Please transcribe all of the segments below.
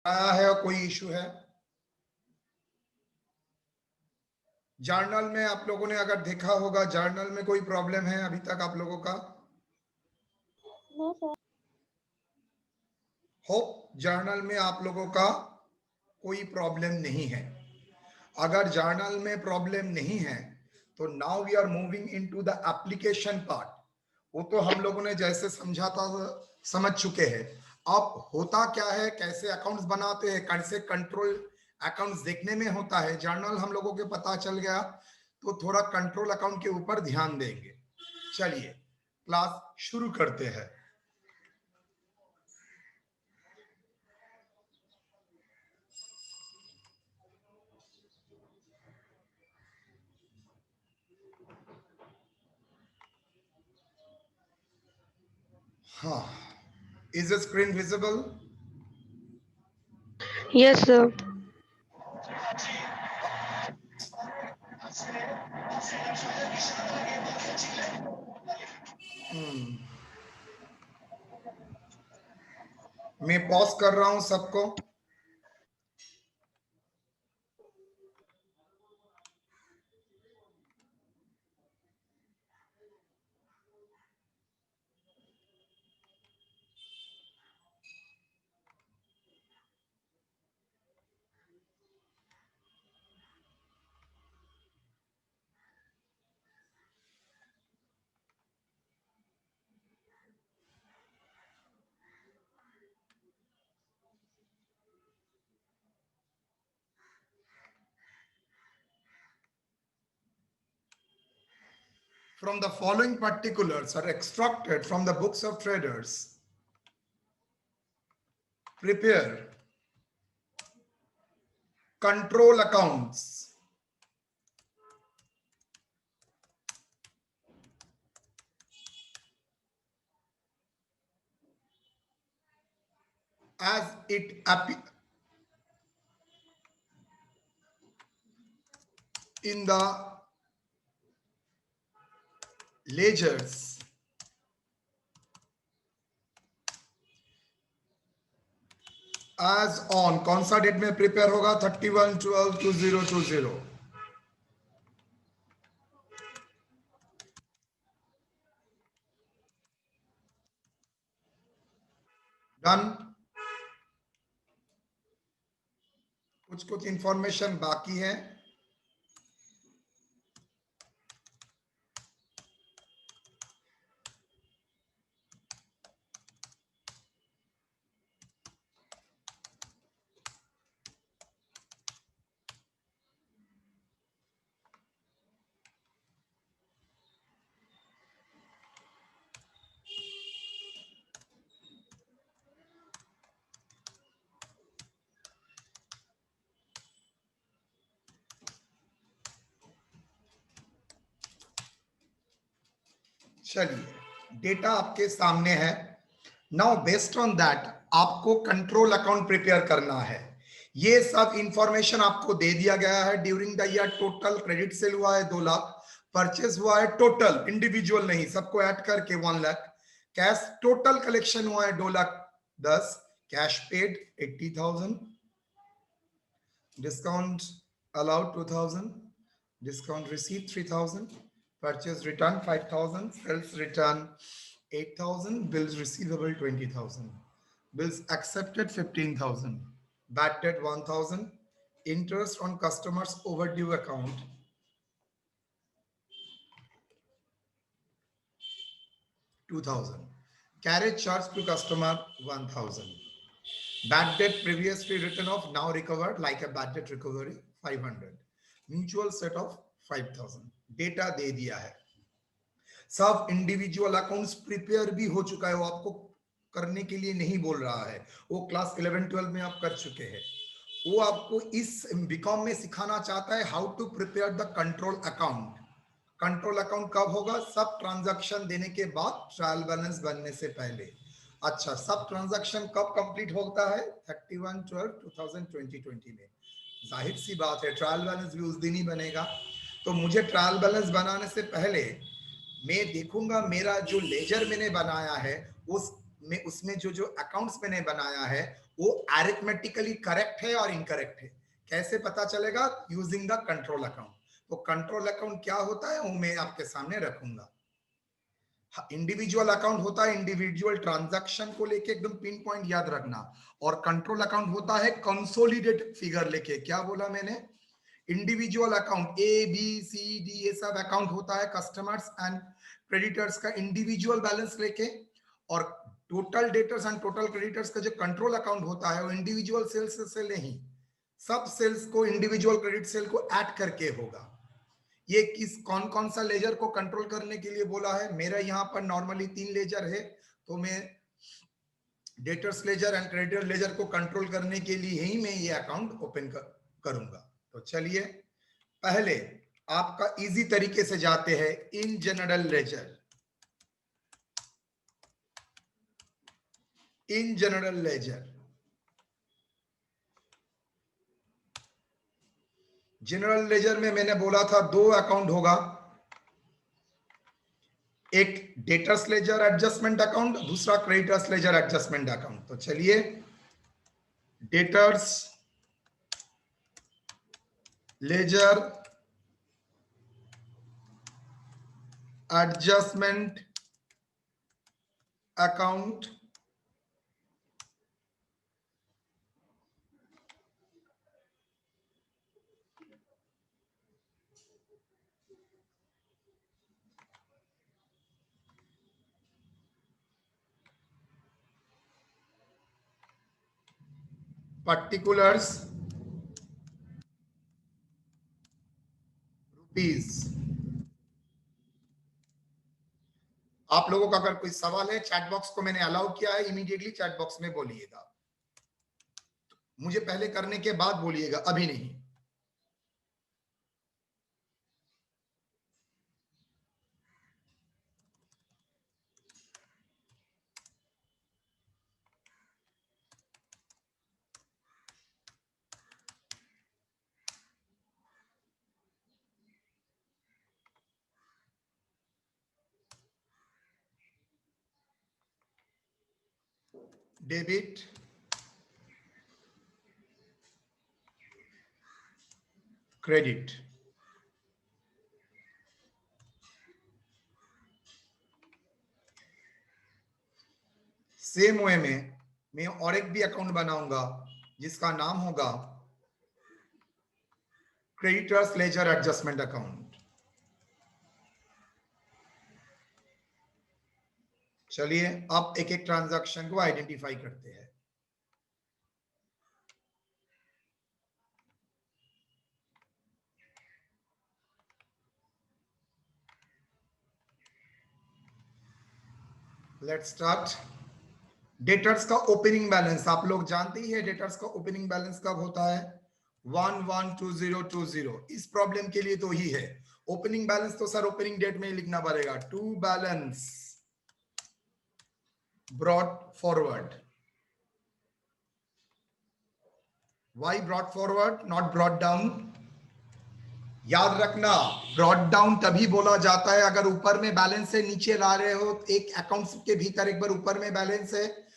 आया है और कोई इशू है? जर्नल में आप लोगों ने अगर देखा होगा, जर्नल में कोई प्रॉब्लम है अभी तक आप लोगों का? No sir. होप जर्नल में आप लोगों का कोई प्रॉब्लम नहीं है। अगर जर्नल में प्रॉब्लम नहीं है तो now we are moving into the application part. वो तो हम लोगों ने जैसे समझा था समझ चुके हैं। अब होता क्या है, कैसे अकाउंट्स बनाते हैं, कैसे कंट्रोल अकाउंट्स देखने में होता है, जर्नल हम लोगों के पता चल गया तो थोड़ा कंट्रोल अकाउंट के ऊपर ध्यान देंगे। चलिए क्लास शुरू करते हैं। हाँ, is the screen visible? Yes sir. मैं पॉज कर रहा हूं सबको। From the following particulars are extracted from the books of traders. Prepare control accounts. As it appears in the ledgers as on, कौन सा डेट में प्रिपेयर होगा? 31/12/2020। Done. कुछ इंफॉर्मेशन बाकी है। चलिए डेटा आपके सामने है। नाउ बेस्ड ऑन दैट आपको कंट्रोल अकाउंट प्रिपेयर करना है। ये सब इंफॉर्मेशन आपको दे दिया गया है। During the year total credit sale हुआ है 2 लाख, परचेज हुआ है टोटल, इंडिविजुअल नहीं, सबको ऐड करके 1 लाख, कैश टोटल कलेक्शन हुआ है 2,10,000, cash paid 80,000, discount allowed 2,000, discount receive 3,000, purchase return 5,000, sales return 8,000, bills receivable 20,000, bills accepted 15,000, bad debt 1,000, interest on customers overdue account 2,000, carriage charge to customer 1,000, bad debt previously written off now recovered like a bad debt recovery 500, mutual set of 5,000। Data दे दिया है। सब individual accounts prepare भी हो चुका है, वो आपको करने के लिए नहीं बोल रहा है, वो क्लास 11-12 में आप कर चुके हैं। वो आपको इस बीकॉम में सिखाना चाहता है how to prepare the control account. Control account कब होगा? सब ट्रांजैक्शन देने के बाद, ट्रायल बैलेंस बनने से पहले। अच्छा, सब ट्रांजैक्शन कब कंप्लीट होता है? 31/12/2020 में। जाहिर सी बात है ट्रायल बैलेंस भी उस दिन ही बनेगा। तो मुझे ट्रायल बैलेंस बनाने से पहले मैं देखूंगा मेरा जो लेजर मैंने बनाया है उस में उसमें जो जो अकाउंट्स मैंने बनाया है वो अरिथमेटिकली करेक्ट है और इनकरेक्ट है। कैसे पता चलेगा? Using the control account. तो कंट्रोल अकाउंट क्या होता है वो मैं आपके सामने रखूंगा। इंडिविजुअल अकाउंट होता है इंडिविजुअल ट्रांजैक्शन को लेके एकदम पिन पॉइंट याद रखना, और कंट्रोल अकाउंट होता है कंसोलिडेटेड फिगर लेके। क्या बोला मैंने? Individual account A B C D ये सब अकाउंट होता है कस्टमर्स एंड क्रेडिटर्स का इंडिविजुअल बैलेंस लेके, और total debtors and total creditors का जो कंट्रोल अकाउंट होता है वो इंडिविजुअल सेल्स से नहीं, सब सेल्स को इंडिविजुअल क्रेडिट सेल को ऐड करके होगा। ये किस कौन कौन सा लेजर को कंट्रोल करने के लिए बोला है? मेरा यहाँ पर नॉर्मली 3 लेजर है, तो मैं debtors ledger and creditor ledger को कंट्रोल करने के लिए ही मैं ये अकाउंट ओपन करूंगा। तो चलिए पहले आपका इजी तरीके से जाते हैं in general ledger. In general ledger, general ledger में मैंने बोला था 2 अकाउंट होगा, एक डेटर्स लेजर एडजस्टमेंट अकाउंट, दूसरा क्रेडिटर्स लेजर एडजस्टमेंट अकाउंट। तो चलिए debtors ledger adjustment account particulars rupees। आप लोगों का अगर कोई सवाल है चैट बॉक्स को मैंने अलाउ किया है, इमीडिएटली चैट बॉक्स में बोलिएगा। मुझे पहले करने के बाद बोलिएगा, अभी नहीं। डेबिट क्रेडिट, सेम वे में मैं और एक भी अकाउंट बनाऊंगा जिसका नाम होगा क्रेडिटर्स लेजर एडजस्टमेंट अकाउंट। चलिए अब एक एक ट्रांजैक्शन को आइडेंटिफाई करते हैं। Let's start. डेटर्स का ओपनिंग बैलेंस आप लोग जानते ही है, डेटर्स का ओपनिंग बैलेंस कब होता है? 112020। इस प्रॉब्लम के लिए तो ही है ओपनिंग बैलेंस, तो सर ओपनिंग डेट में ही लिखना पड़ेगा। To balance brought forward. Why brought forward not brought down? याद रखना ब्रॉट डाउन तभी बोला जाता है अगर ऊपर में बैलेंस है नीचे ला रहे हो। एक अकाउंट के भीतर एक बार ऊपर में बैलेंस है,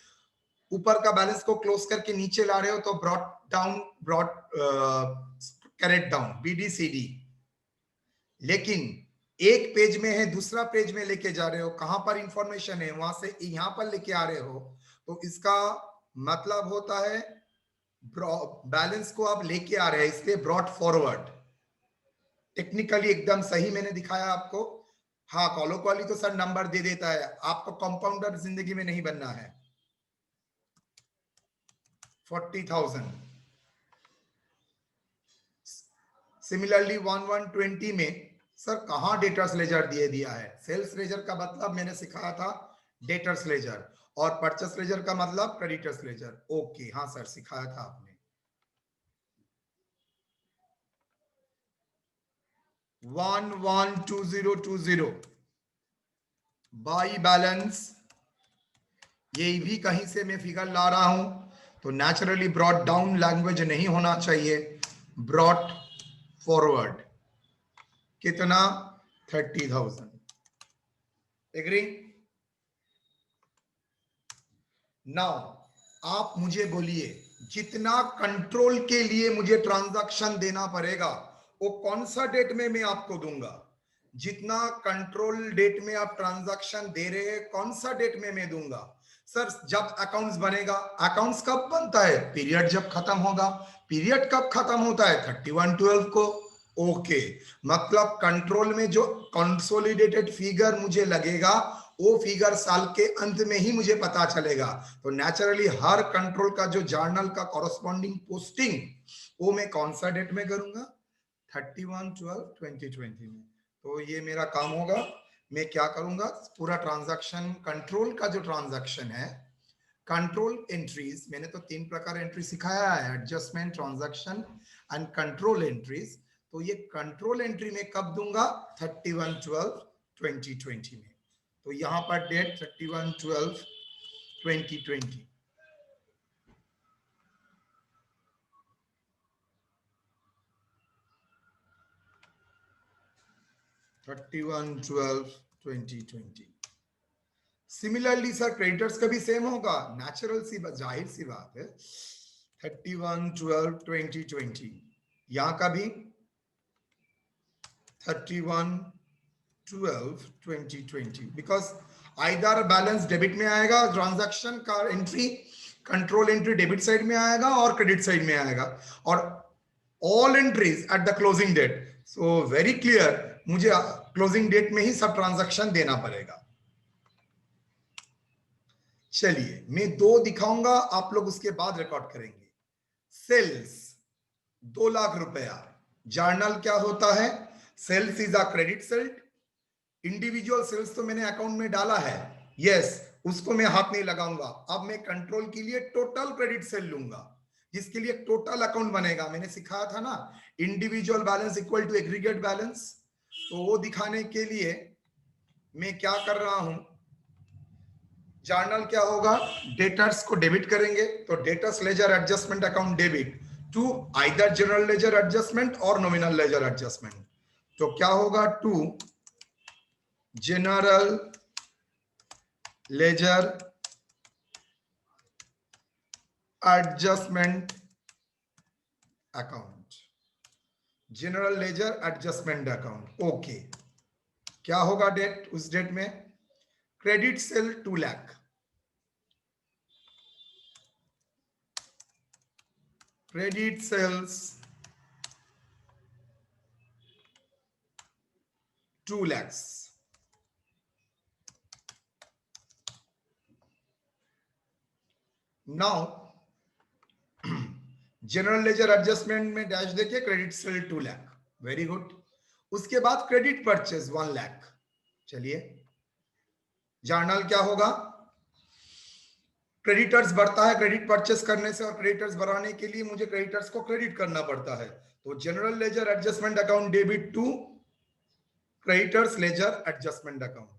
ऊपर का बैलेंस को क्लोज करके नीचे ला रहे हो तो brought down, brought carried down, BDCD। लेकिन एक पेज में है दूसरा पेज में लेके जा रहे हो, कहां पर इंफॉर्मेशन है वहां से यहां पर लेके आ रहे हो, तो इसका मतलब होता है बैलेंस को आप लेके आ रहे हैं, इसलिए ब्रॉट फॉरवर्ड। टेक्निकली एकदम सही मैंने दिखाया आपको। हाँ कॉलोक्वाली तो सर नंबर दे देता है, आपको कंपाउंडर जिंदगी में नहीं बनना है। 40,000। सिमिलरली 1120 में सर कहां डेटर्स लेजर दिया है? सेल्स लेजर का मतलब मैंने सिखाया था डेटर्स लेजर, और परचेस लेजर का मतलब क्रेडिटर्स लेजर। ओके हाँ सर सिखाया था आपने। 112020 बाई बैलेंस, ये भी कहीं से मैं फिगर ला रहा हूं तो नेचुरली ब्रॉट डाउन लैंग्वेज नहीं होना चाहिए, ब्रॉट फॉरवर्ड। कितना? 30,000। एग्री? नाउ आप मुझे बोलिए, जितना कंट्रोल के लिए मुझे ट्रांजैक्शन देना पड़ेगा वो कौन सा डेट में मैं आपको दूंगा? जितना कंट्रोल डेट में आप ट्रांजैक्शन दे रहे हैं कौन सा डेट में मैं दूंगा? सर जब अकाउंट्स बनेगा। अकाउंट्स कब बनता है? पीरियड जब खत्म होगा। पीरियड कब खत्म होता है? 31/12 को। ओके, मतलब कंट्रोल में जो कंसोलिडेटेड फिगर मुझे लगेगा वो फिगर साल के अंत में ही मुझे पता चलेगा। तो नेचुरली हर कंट्रोल का जो जर्नल का कॉरस्पॉन्डिंग पोस्टिंग वो मैं कौन सा डेट में करूंगा? 31/12/2020 में। तो ये मेरा काम होगा। मैं क्या करूंगा, पूरा ट्रांजैक्शन कंट्रोल का जो ट्रांजैक्शन है, कंट्रोल एंट्रीज, मैंने तो 3 प्रकार एंट्री सिखाया है, adjustment, transaction and control entries. तो ये कंट्रोल एंट्री में कब दूंगा? 31/12/2020 में। तो यहां पर डेट 31/12/2020। 31/12/2020। सिमिलरली सर क्रेडिटर्स का भी सेम होगा, नेचुरल सी बात, जाहिर सी बात है। 31/12/2020 यहां का भी 31/12/2020, बिकॉज आइदर बैलेंस डेबिट में आएगा, ट्रांजैक्शन का entry control entry debit side में आएगा और क्रेडिट साइड में आएगा, और all entries at the closing date. So very clear, मुझे क्लोजिंग डेट में ही सब ट्रांजैक्शन देना पड़ेगा। चलिए मैं 2 दिखाऊंगा, आप लोग उसके बाद रिकॉर्ड करेंगे। सेल्स 2 लाख रुपया, जर्नल क्या होता है? Sales is a credit sale. Individual sales तो मैंने अकाउंट में डाला है, यस, उसको मैं हाथ नहीं लगाऊंगा। अब मैं कंट्रोल के लिए टोटल क्रेडिट सेल लूंगा, जिसके लिए टोटल अकाउंट बनेगा। मैंने सिखाया था ना, individual balance equal to aggregate balance. तो वो दिखाने के लिए मैं क्या कर रहा हूं, जर्नल क्या होगा, डेटर्स को डेबिट करेंगे, तो debtors ledger adjustment account debit to either general ledger adjustment और नॉमिनल लेजर एडजस्टमेंट। तो क्या होगा, to general ledger adjustment account, general ledger adjustment account. Okay, क्या होगा डेट? उस डेट में credit sale 2 lakh, credit sales 2 lakhs। Now general ledger adjustment में dash देके credit sale 2 lakh, very good. उसके बाद क्रेडिट परचेज 1 लाख। चलिए, जर्नल क्या होगा, क्रेडिटर्स बढ़ता है क्रेडिट परचेस करने से, और क्रेडिटर्स बढ़ाने के लिए मुझे क्रेडिटर्स को क्रेडिट करना पड़ता है। तो general ledger adjustment account debit to creditors ledger adjustment account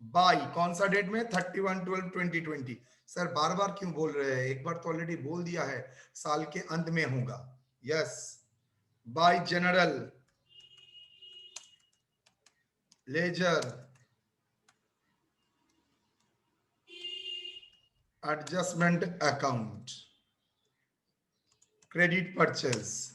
by कौन सा डेट में? 31/12/2020। सर बार बार क्यों बोल रहे हैं? एक बार तो ऑलरेडी बोल दिया है, साल के अंत में होगा। Yes, by general ledger adjustment account credit purchase.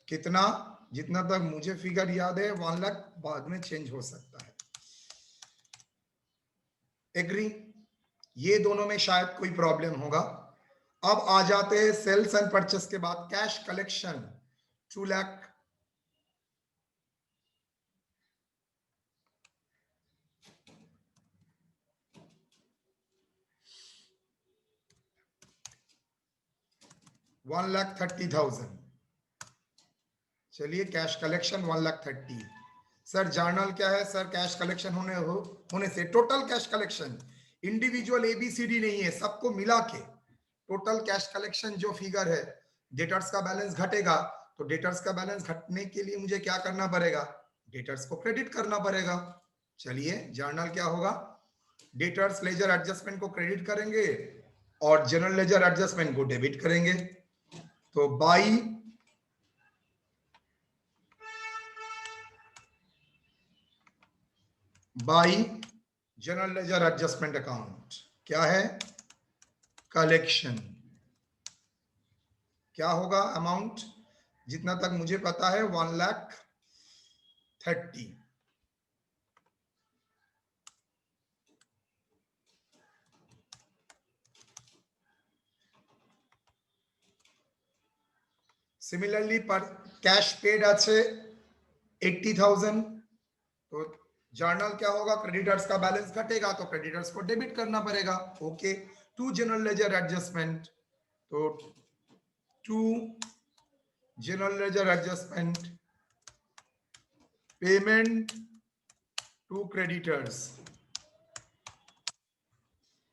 कितना? जितना तक मुझे फिगर याद है 1 लाख, बाद में चेंज हो सकता है। एग्री? ये दोनों में शायद कोई प्रॉब्लम होगा। अब आ जाते हैं सेल्स एंड परचेस के बाद कैश कलेक्शन 2 लाख। $1,30,000। चलिए, कैश कलेक्शन 1,30,000। सर जर्नल क्या है? सर कैश कलेक्शन होने से total cash collection, individual A B C D नहीं है, सबको मिला के टोटल कैश कलेक्शन जो फिगर है, डेटर्स का बैलेंस घटेगा। तो डेटर्स का बैलेंस घटने के लिए मुझे क्या करना पड़ेगा? डेटर्स को क्रेडिट करना पड़ेगा। चलिए, जर्नल क्या होगा, डेटर्स लेजर एडजस्टमेंट को क्रेडिट करेंगे और जनरल लेजर एडजस्टमेंट को डेबिट करेंगे। तो by by general ledger adjustment account क्या है? कलेक्शन। क्या होगा अमाउंट? जितना तक मुझे पता है 1,30,000। सिमिलरली पर कैश पेड আছে 80,000। तो जर्नल क्या होगा? क्रेडिटर्स का बैलेंस घटेगा तो क्रेडिटर्स को डेबिट करना पड़ेगा। Okay, to general ledger adjustment. तो to general ledger adjustment payment to creditors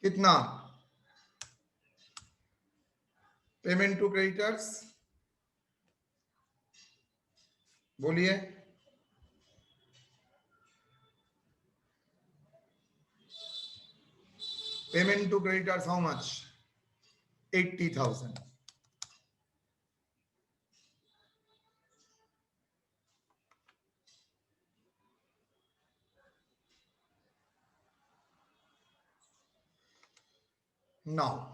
कितना? पेमेंट टू क्रेडिटर्स बोलिए। Payment to creditors how much? 80,000। Now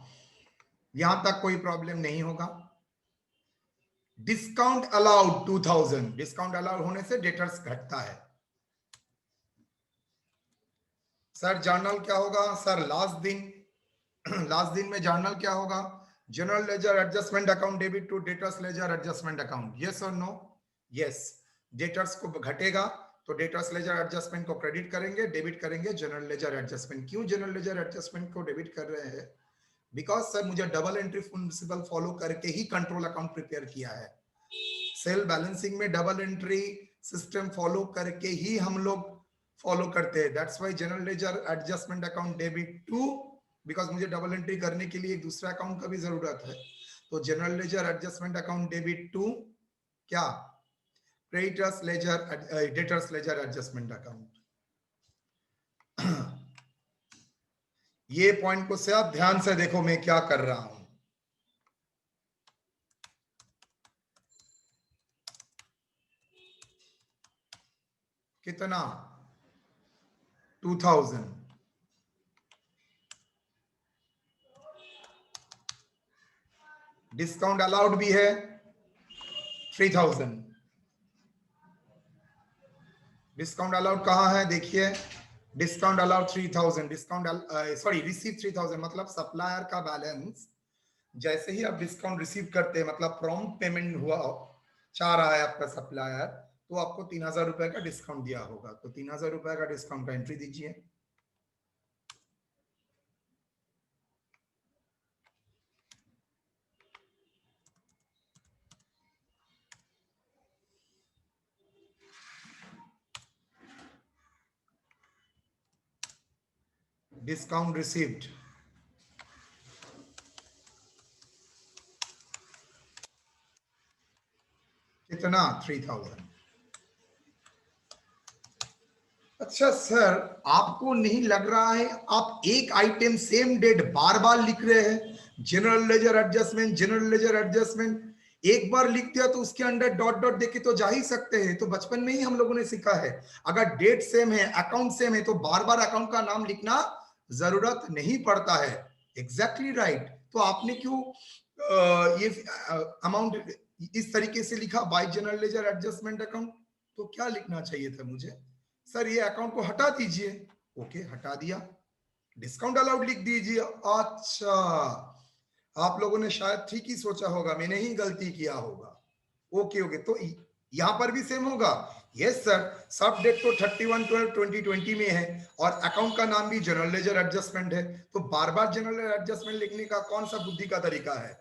यहां तक कोई प्रॉब्लम नहीं होगा। Discount allowed 2,000। डिस्काउंट अलाउड होने से डेटर्स घटता है। सर जर्नल क्या होगा? सर लास्ट दिन में जर्नल क्या होगा? General ledger adjustment account debit to debtors ledger adjustment account. Yes और नो? यस। डेटर्स को घटेगा तो डेटर्स लेजर एडजस्टमेंट को क्रेडिट करेंगे, डेबिट करेंगे जनरल लेजर एडजस्टमेंट। क्यों जनरल लेजर एडजस्टमेंट को डेबिट कर रहे हैं? बिकॉज सर मुझे डबल एंट्री प्रिंसिपल फॉलो करके ही कंट्रोल अकाउंट प्रिपेयर किया है। सेल बैलेंसिंग में डबल एंट्री सिस्टम फॉलो करके ही हम लोग फॉलो करते हैं। That's why general ledger adjustment account debit to, because मुझे डबल एंट्री करने के लिए एक दूसरा अकाउंट का भी जरूरत है। तो general ledger adjustment account debit to क्या? Creditors ledger debtors ledger adjustment account. ये पॉइंट को से आप ध्यान से देखो मैं क्या कर रहा हूं। कितना? 2,000। डिस्काउंट अलाउड भी है 3,000। डिस्काउंट अलाउड कहां है? देखिए discount allowed 3,000। Discount sorry receive 3,000 मतलब सप्लायर का बैलेंस जैसे ही आप डिस्काउंट रिसीव करते हैं मतलब प्रॉम्प्ट पेमेंट हुआ चाह रहा है आपका सप्लायर, तो आपको 3,000 रुपए का डिस्काउंट दिया होगा। तो 3,000 रुपए का डिस्काउंट का एंट्री दीजिए। डिस्काउंट रिसीव्ड कितना? 3,000। अच्छा सर आपको नहीं लग रहा है आप एक आइटम सेम डेट बार बार लिख रहे हैं? General ledger adjustment, general ledger adjustment एक बार लिख दिया तो उसके अंदर डॉट डॉट देके तो जा ही सकते हैं। तो बचपन में ही हम लोगों ने सीखा है अगर डेट सेम है, अकाउंट सेम है तो बार बार अकाउंट का नाम लिखना जरूरत नहीं पड़ता है। Exactly right. तो आपने क्यों ये अमाउंट इस तरीके से लिखा? Bye general ledger adjustment account. तो क्या लिखना चाहिए था मुझे? सर ये अकाउंट को हटा दीजिए। ओके हटा दिया। डिस्काउंट अलाउड लिख दीजिए। अच्छा आप लोगों ने शायद ठीक ही सोचा होगा, मैंने ही गलती किया होगा। ओके ओके तो यहां पर भी सेम होगा। यस सर सब डेट तो 31/12/2020 में है और अकाउंट का नाम भी जनरल लेजर एडजस्टमेंट है। तो बार बार जनरल एडजस्टमेंट लिखने का कौन सा बुद्धि का तरीका है?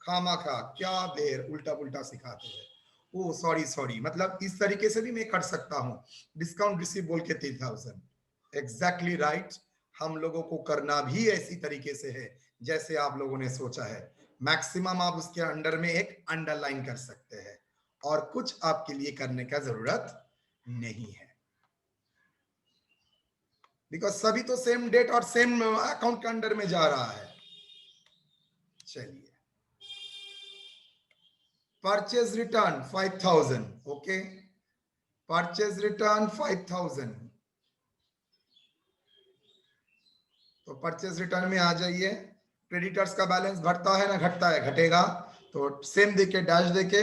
खामा खा क्या देर उल्टा पुल्टा सिखाते हैं। ओ सॉरी सॉरी, मतलब इस तरीके से भी मैं कर सकता हूं। डिस्काउंट रिसीव बोल के 3,000। Exactly right. हम लोगों को करना भी ऐसी तरीके से है जैसे आप लोगों ने सोचा है। मैक्सिमम आप उसके अंडर में एक अंडरलाइन कर सकते हैं और कुछ आपके लिए करने का जरूरत नहीं है, बिकॉज सभी तो सेम डेट और सेम अकाउंट के अंडर में जा रहा है। चलिए purchase return 5,000। Okay purchase return 5,000। तो परचेज रिटर्न में आ जाइए, क्रेडिटर्स का बैलेंस बढ़ता है ना घटता है, घटेगा, तो सेम देके डैश देके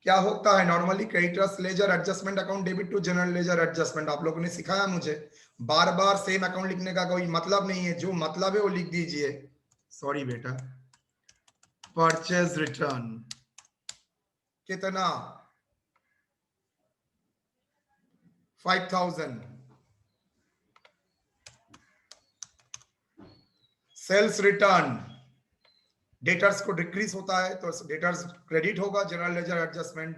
क्या होता है normally creditors ledger adjustment account debit to general ledger adjustment. आप लोगों ने सिखाया मुझे, बार बार सेम अकाउंट लिखने का कोई मतलब नहीं है, जो मतलब है वो लिख दीजिए। सॉरी बेटा, परचेज रिटर्न कितना 5000, सेल्स रिटर्न डेटर्स को डिक्रीज होता है तो डेटर्स क्रेडिट होगा, जनरल लेजर एडजस्टमेंट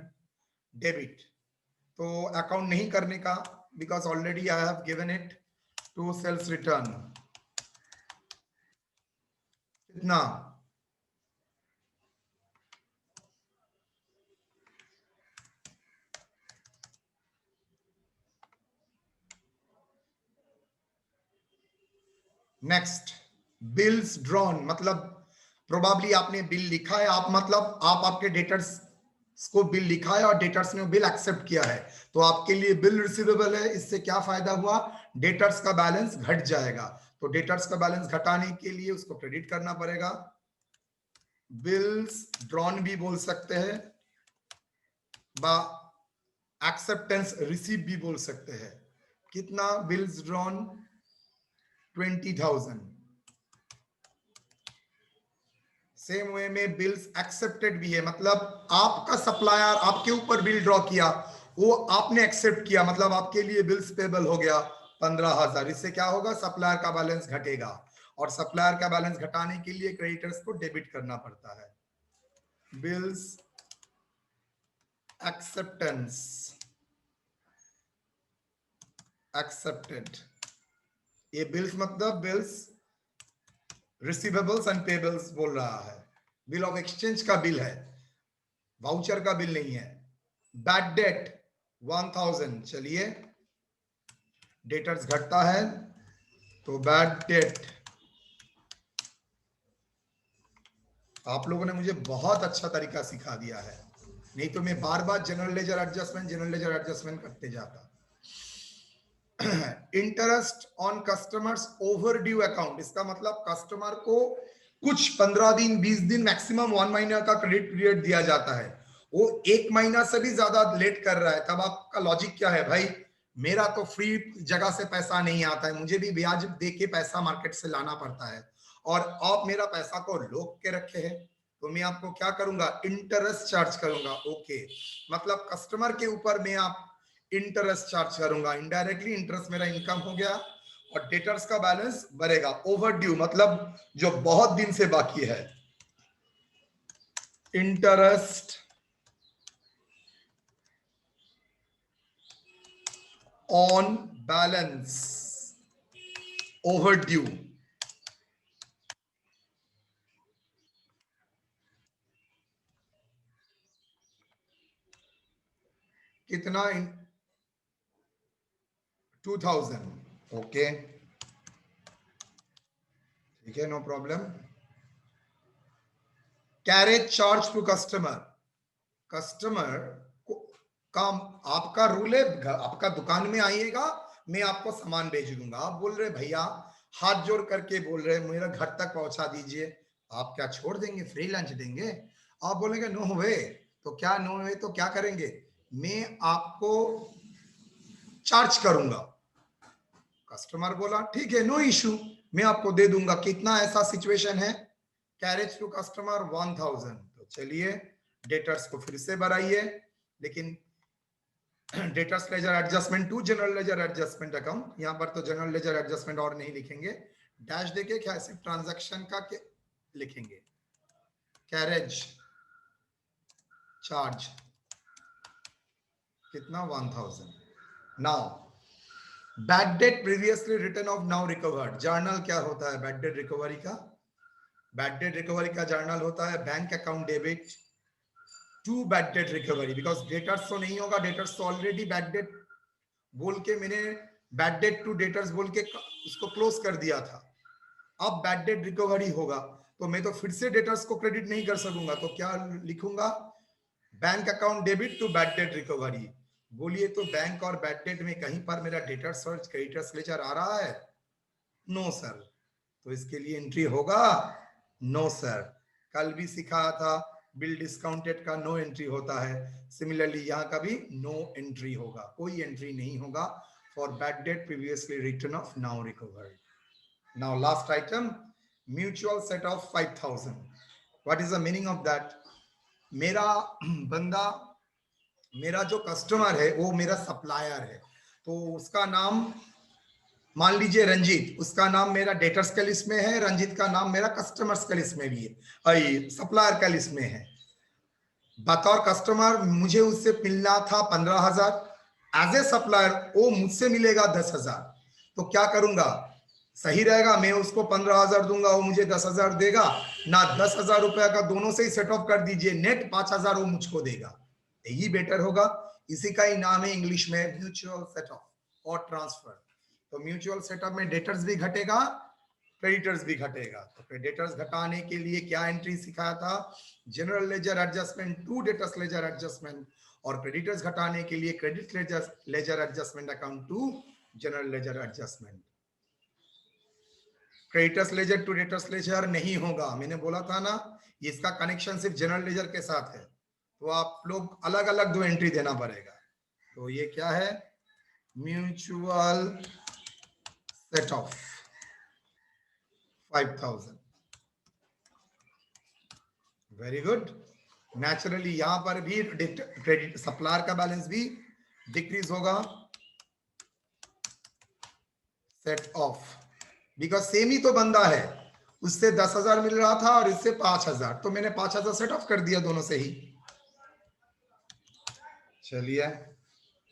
डेबिट। तो अकाउंट नहीं करने का, because already I have given it to sales return कितना नेक्स्ट बिल्स ड्रॉन, मतलब प्रोबेबली आपने बिल लिखा है, आप मतलब आप आपके डेटर्स को बिल लिखा है और डेटर्स ने बिल एक्सेप्ट किया है, तो आपके लिए बिल रिसीवेबल है। इससे क्या फायदा हुआ, डेटर्स का बैलेंस घट जाएगा, तो डेटर्स का बैलेंस घटाने के लिए उसको क्रेडिट करना पड़ेगा। बिल्स ड्रॉन भी बोल सकते हैं, एक्सेप्टेंस रिसीव भी बोल सकते हैं। कितना बिल्स ड्रॉन 20,000। सेम वे में बिल्स एक्सेप्टेड भी है, मतलब आपका सप्लायर आपके ऊपर बिल ड्रॉ किया, वो आपने एक्सेप्ट किया, मतलब आपके लिए बिल्स पेबल हो गया 15,000। इससे क्या होगा, सप्लायर का बैलेंस घटेगा, और सप्लायर का बैलेंस घटाने के लिए क्रेडिटर्स को डेबिट करना पड़ता है। बिल्स एक्सेप्टेंस एक्सेप्टेड, ये बिल्स मतलब बिल्स रिसीवेबल्स एंड पेबल्स बोल रहा है, बिल ऑफ एक्सचेंज का बिल है, वाउचर का बिल नहीं है। बैड डेट 1000, चलिए डेटर्स घटता है तो बैड डेट, आप लोगों ने मुझे बहुत अच्छा तरीका सिखा दिया है, नहीं तो मैं बार बार जनरल लेजर एडजस्टमेंट करते जाता। Interest on customers over due account, इसका मतलब कस्टमर को कुछ 15 दिन 20 दिन मैक्सिमम 1 महीना का क्रेडिट पीरियड दिया जाता है, वो 1 महीना से भी ज्यादा लेट कर रहा है, तब आपका लॉजिक क्या है, भाई मेरा तो फ्री जगह से पैसा नहीं आता है, मुझे भी ब्याज दे के पैसा मार्केट से लाना पड़ता है, और आप मेरा पैसा को रोक के रखे हैं, तो मैं आपको क्या करूंगा, इंटरेस्ट चार्ज करूंगा। ओके, मतलब कस्टमर के ऊपर मैं आप इंटरेस्ट चार्ज करूंगा, इनडायरेक्टली इंटरेस्ट मेरा इनकम हो गया, और डेटर्स का बैलेंस बढ़ेगा। ओवर ड्यू मतलब जो बहुत दिन से बाकी है, interest on balance overdue, कितना 2000। ओके ठीक है, no problem. Carriage charge to customer, customer को काम, आपका रूल है, आपका दुकान में आइएगा, मैं आपको सामान भेज दूंगा, आप बोल रहे भैया हाथ जोड़ करके बोल रहे मेरा घर तक पहुंचा दीजिए, आप क्या छोड़ देंगे, फ्री लंच देंगे? आप बोलेंगे नो वे, तो क्या नो वे, तो क्या करेंगे, मैं आपको चार्ज करूंगा। कस्टमर बोला ठीक है नो इशू, मैं आपको दे दूंगा। कितना ऐसा सिचुएशन है, कैरेज टू कस्टमर 1000, तो चलिए डेटर्स को फिर से बढ़ाइए, लेकिन debtors ledger adjustment to general ledger adjustment account, यहां पर तो जनरल लेजर एडजस्टमेंट और नहीं लिखेंगे, डैश देके क्या सिर्फ ट्रांजैक्शन का लिखेंगे, कैरेज चार्ज कितना 1000। Now bad debt previously written off now recovered, journal क्या होता है बैड डेट रिकवरी का, बैड डेट रिकवरी का जर्नल होता है bank account debit to bad debt recovery, because debtors तो नहीं होगा, डेटर्स तो ऑलरेडी बैड डेट बोल के मैंने बैड डेट टू डेटर्स बोल के उसको क्लोज कर दिया था, अब बैड डेट रिकवरी होगा, तो मैं तो फिर से डेटर्स को क्रेडिट नहीं कर सकूंगा, तो क्या लिखूंगा, bank account debit to bad debt recovery. बोलिए तो बैंक और बैड डेट में कहीं पर मेरा डेटर्स और क्रेडिटर्स लेजर आ रहा है? नो सर, तो इसके लिए एंट्री होगा? No sir. कल भी सिखाया था बिल डिस्काउंटेड का नो एंट्री होता है, सिमिलरली यहाँ का भी नो एंट्री होगा, कोई एंट्री नहीं होगा for bad debt previously written off now recovered. Now last item, mutual set of 5000। What is the meaning of that? मेरा बंदा, मेरा जो कस्टमर है वो मेरा सप्लायर है, तो उसका नाम मान लीजिए रंजीत, उसका नाम मेरा डेटर्स के लिस्ट में है, रंजीत का नाम मेरा कस्टमर्स के लिस्ट में भी है, सप्लायर का लिस्ट में है। बतौर कस्टमर मुझे उससे मिलना था 15,000, एज ए सप्लायर वो मुझसे मिलेगा 10,000। तो क्या करूंगा? सही रहेगा मैं उसको 15,000 दूंगा, वो मुझे 10,000 देगा ना? 10,000 रुपया का दोनों से ही सेट ऑफ कर दीजिए, नेट 5,000 वो मुझको देगा, यही बेटर होगा। इसी का ही नाम है इंग्लिश में म्यूचुअल सेट ऑफ और ट्रांसफर। तो म्यूचुअल सेटअप में डेटर्स भी घटेगा, क्रेडिटर्स भी घटेगा। तो क्रेडिटर्स घटाने के लिए क्या एंट्री सिखाया था? General ledger adjustment to debtors ledger adjustment, और क्रेडिटर्स घटाने के लिए credit ledger adjustment account to general ledger adjustment. Creditors ledger to debtors ledger नहीं होगा, मैंने बोला था ना, इसका कनेक्शन सिर्फ जनरल लेजर के साथ है, तो आप लोग अलग अलग दो एंट्री देना पड़ेगा। तो ये क्या है? Mutual set of 5000। Very good. Naturally यहां पर भी क्रेडिट सप्लायर का बैलेंस भी डिक्रीज होगा, सेट ऑफ, बिकॉज सेम ही तो बंदा है, उससे 10,000 मिल रहा था और इससे 5,000, तो मैंने 5,000 सेट ऑफ कर दिया दोनों से ही। चलिए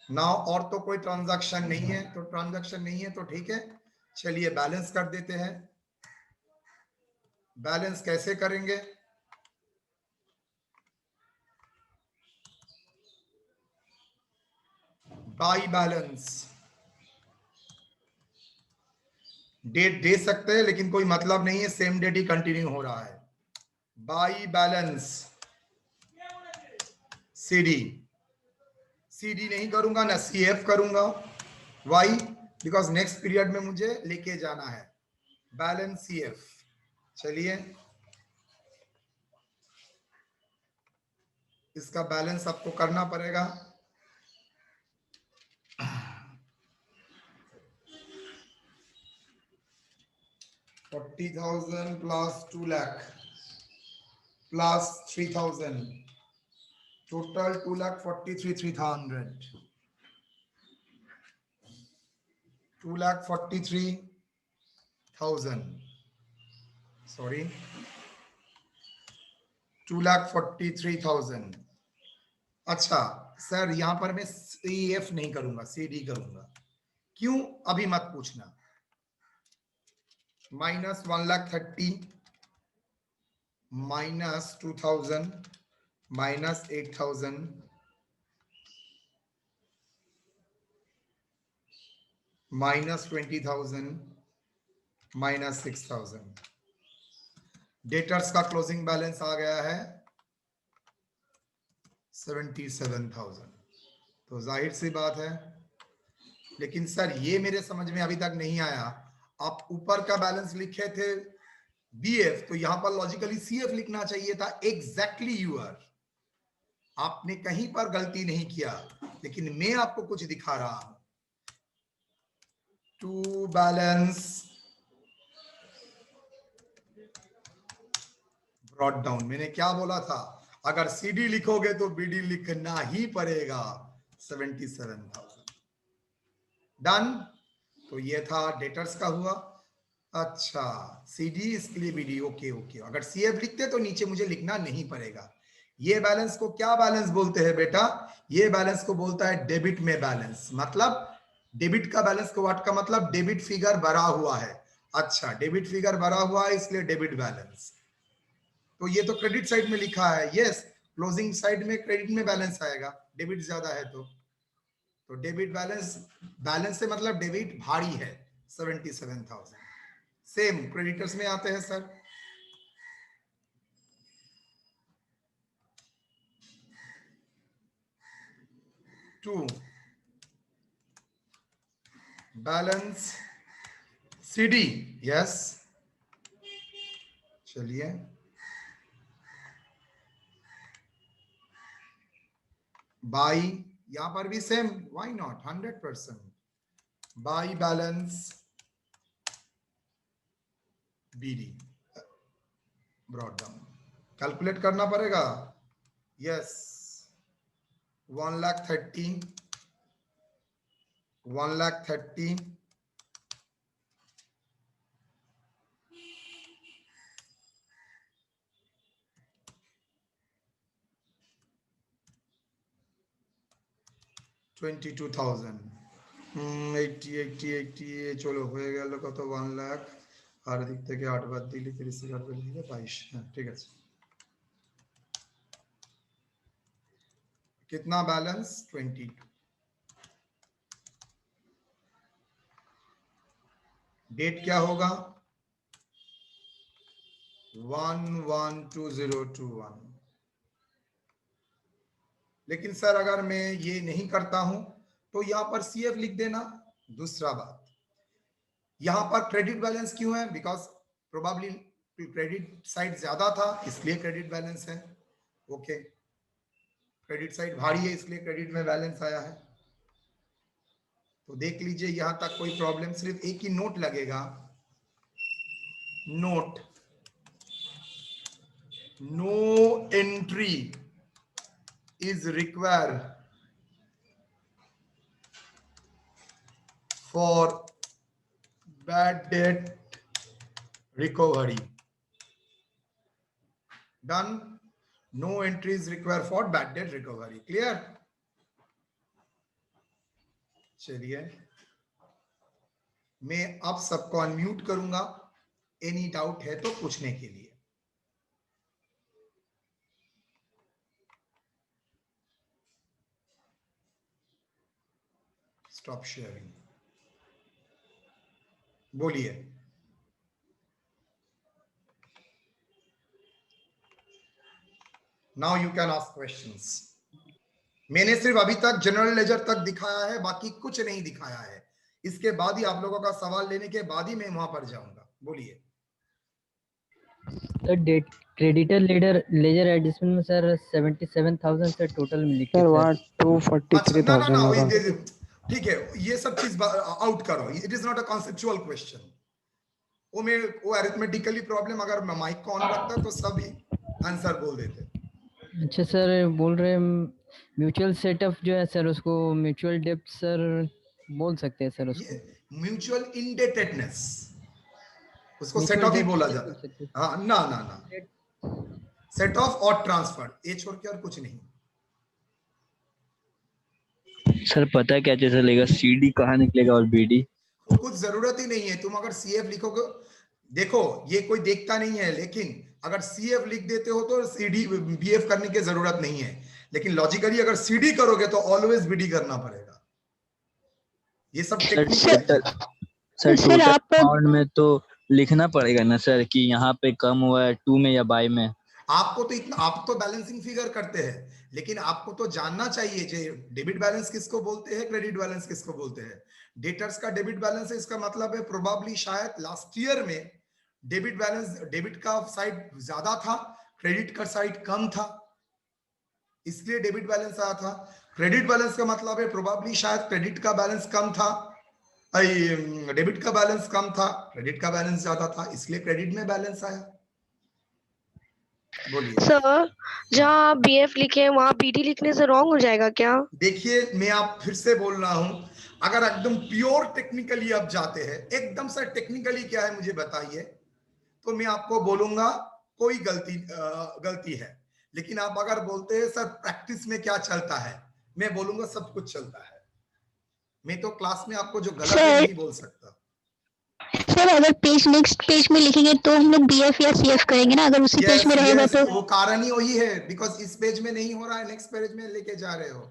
नाउ और तो कोई ट्रांजैक्शन नहीं है, तो ट्रांजैक्शन नहीं है तो ठीक है, चलिए बैलेंस कर देते हैं। बैलेंस कैसे करेंगे? बाई बैलेंस, डेट दे सकते हैं लेकिन कोई मतलब नहीं है, सेम डेट ही कंटिन्यू हो रहा है। बाई बैलेंस सीडी, सीडी नहीं करूंगा ना सीएफ करूंगा। वाई? बिकॉज नेक्स्ट पीरियड में मुझे लेके जाना है बैलेंस सीएफ। चलिए इसका बैलेंस आपको करना पड़ेगा। $40,000 plus 2 lakh plus 3,000, total 2,43,300, 2,43,000, sorry 2,43,000। अच्छा सर यहाँ पर मैं सीएफ नहीं करूंगा, सीडी करूंगा, क्यों अभी मत पूछना। Minus 1,30,000 minus 2,000 minus 8,000 minus 20,000 minus 6,000। Debtors का क्लोजिंग बैलेंस आ गया है 77,000। तो जाहिर सी बात है, लेकिन सर ये मेरे समझ में अभी तक नहीं आया, आप ऊपर का बैलेंस लिखे थे बीएफ, तो यहां पर लॉजिकली सीएफ लिखना चाहिए था। एग्जैक्टली यू आर, आपने कहीं पर गलती नहीं किया, लेकिन मैं आपको कुछ दिखा रहा हूं। टू बैलेंस ब्रॉट डाउन, मैंने क्या बोला था? अगर सीडी लिखोगे तो बीडी लिखना ही पड़ेगा। 77,000 डन। तो ये था डेटर्स का हुआ। अच्छा सीडी इसके लिए बीडी, ओके ओके। अगर सीएफ लिखते तो नीचे मुझे लिखना नहीं पड़ेगा। ये बैलेंस को क्या बैलेंस बोलते हैं बेटा? ये बैलेंस को बोलता है डेबिट में बैलेंस, मतलब डेबिट का बैलेंस को वाट का मतलब डेबिट फिगर भरा हुआ है। अच्छा डेबिट फिगर भरा हुआ है इसलिए डेबिट बैलेंस। तो ये तो क्रेडिट साइड में लिखा है, यस, क्लोजिंग साइड में क्रेडिट में बैलेंस आएगा, डेबिट ज्यादा है तो डेबिट बैलेंस, बैलेंस से मतलब डेबिट भारी है 77,000। सेम क्रेडिटर्स में आते हैं sir. To balance C D, yes चलिए, बाई, यहां पर भी same, why not, 100%, by balance B D brought down, calculate करना पड़ेगा। यस, 1,30,000, 1,30,000, 22,000, 80 চলো হয়ে গেল কত, 1 লাখ, আর দিক থেকে 8 বাদ দিলে 30 থেকে 8 বাদ দিলে 22। হ্যাঁ ঠিক আছে, कितना बैलेंस, 22। डेट क्या होगा, 1/1/2021। लेकिन सर अगर मैं ये नहीं करता हूं तो यहां पर सीएफ लिख देना। दूसरा बात, यहां पर क्रेडिट बैलेंस क्यों है, बिकॉज प्रोबेबली क्रेडिट साइड ज्यादा था इसलिए क्रेडिट बैलेंस है। ओके, क्रेडिट साइड भारी है इसलिए क्रेडिट में बैलेंस आया है। तो देख लीजिए यहां तक कोई प्रॉब्लम, सिर्फ एक ही नोट लगेगा, note, no entry is required for bad debt recovery. Done. No entries required for bad debt recovery. Clear? चलिए, मैं अब सबको अनम्यूट करूंगा, एनी डाउट है तो पूछने के लिए। स्टॉप शेयरिंग, बोलिए। Now you can ask questions. मैंने सिर्फ अभी तक जनरल लेजर तक दिखाया है, बाकी कुछ नहीं दिखाया है। इसके बाद ही आप लोगों का सवाल लेने के बाद ही मैं वहां पर जाऊंगा। बोलिए sir. Debt creditor ledger addition में सर 77,000 सर टोटल में लिखे सर सर। 243,000 होगा। ठीक है, ये सब चीज आउट करो, it is not a conceptual question. वो अरिथमेटिकली प्रॉब्लम अगर माइक को ऑन रखता तो सभी आंसर बोल देते। अच्छा सर, बोल रहे म्यूचुअल सेटअप जो है सर उसको म्यूचुअल डेप्ट सर बोल सकते हैं सर उसको। म्यूचुअल इंडेटेडनेस, उसको set Mutual of he debt बोला नहीं जाता बोल है। सकते। हाँ, ना ना ना, सेट ऑफ और ट्रांसफर, ये छोड़ के और कुछ नहीं। सर पता क्या कैसे चलेगा, सीडी कहाँ निकलेगा और बीडी? तो कुछ जरूरत ही नहीं है, तुम अगर सीएफ लिखोगे, देखो ये कोई देखता नहीं है, लेकिन अगर सीएफ लिख देते हो तो सीडी बीएफ करने की जरूरत नहीं है। लेकिन लॉजिकली अगर सीडी करोगे तो ऑलवेज बीडी करना पड़ेगा। ये सब टेक्निकल। सर टोटल अमाउंट में तो लिखना पड़ेगा ना सर कि यहाँ पे कम हुआ है 2 में या बाई में। आपको तो इतना, आप तो बैलेंसिंग फिगर करते हैं, लेकिन आपको तो जानना चाहिए कि डेबिट बैलेंस किसको बोलते हैं, क्रेडिट बैलेंस किसको बोलते हैं। डेटर्स का डेबिट बैलेंस है, इसका मतलब है प्रोबेबली शायद लास्ट ईयर में डेबिट बैलेंस, डेबिट का साइड ज्यादा था, क्रेडिट का साइड कम था, इसलिए डेबिट बैलेंस आया था। क्रेडिट बैलेंस का मतलब है प्रोबेबली शायद क्रेडिट का बैलेंस कम था, डेबिट का बैलेंस कम था, क्रेडिट का बैलेंस ज्यादा था, इसलिए क्रेडिट में बैलेंस आया। बोलिए सर, जहाँ आप बीएफ लिखे वहाँ बीडी लिखने से रॉन्ग हो जाएगा क्या? देखिए, मैं आप फिर से बोल रहा हूं, अगर एकदम प्योर टेक्निकली आप जाते हैं, एकदम सर टेक्निकली क्या है मुझे बताइए, तो मैं आपको बोलूंगा कोई गलती है। लेकिन आप अगर बोलते हैं सर प्रैक्टिस में क्या चलता है, मैं बोलूंगा सब कुछ चलता है। मैं तो क्लास में आपको जो गलत है नहीं बोल सकता। सर अगर पेज नेक्स्ट पेज में लिखेंगे तो हम लोग बीएफ या सीएफ करेंगे ना, अगर उसी पेज में रहेगा तो। वो कारण ही वही है, बिकॉज इस पेज में नहीं हो रहा है, नेक्स्ट पेज में लेके जा रहे हो।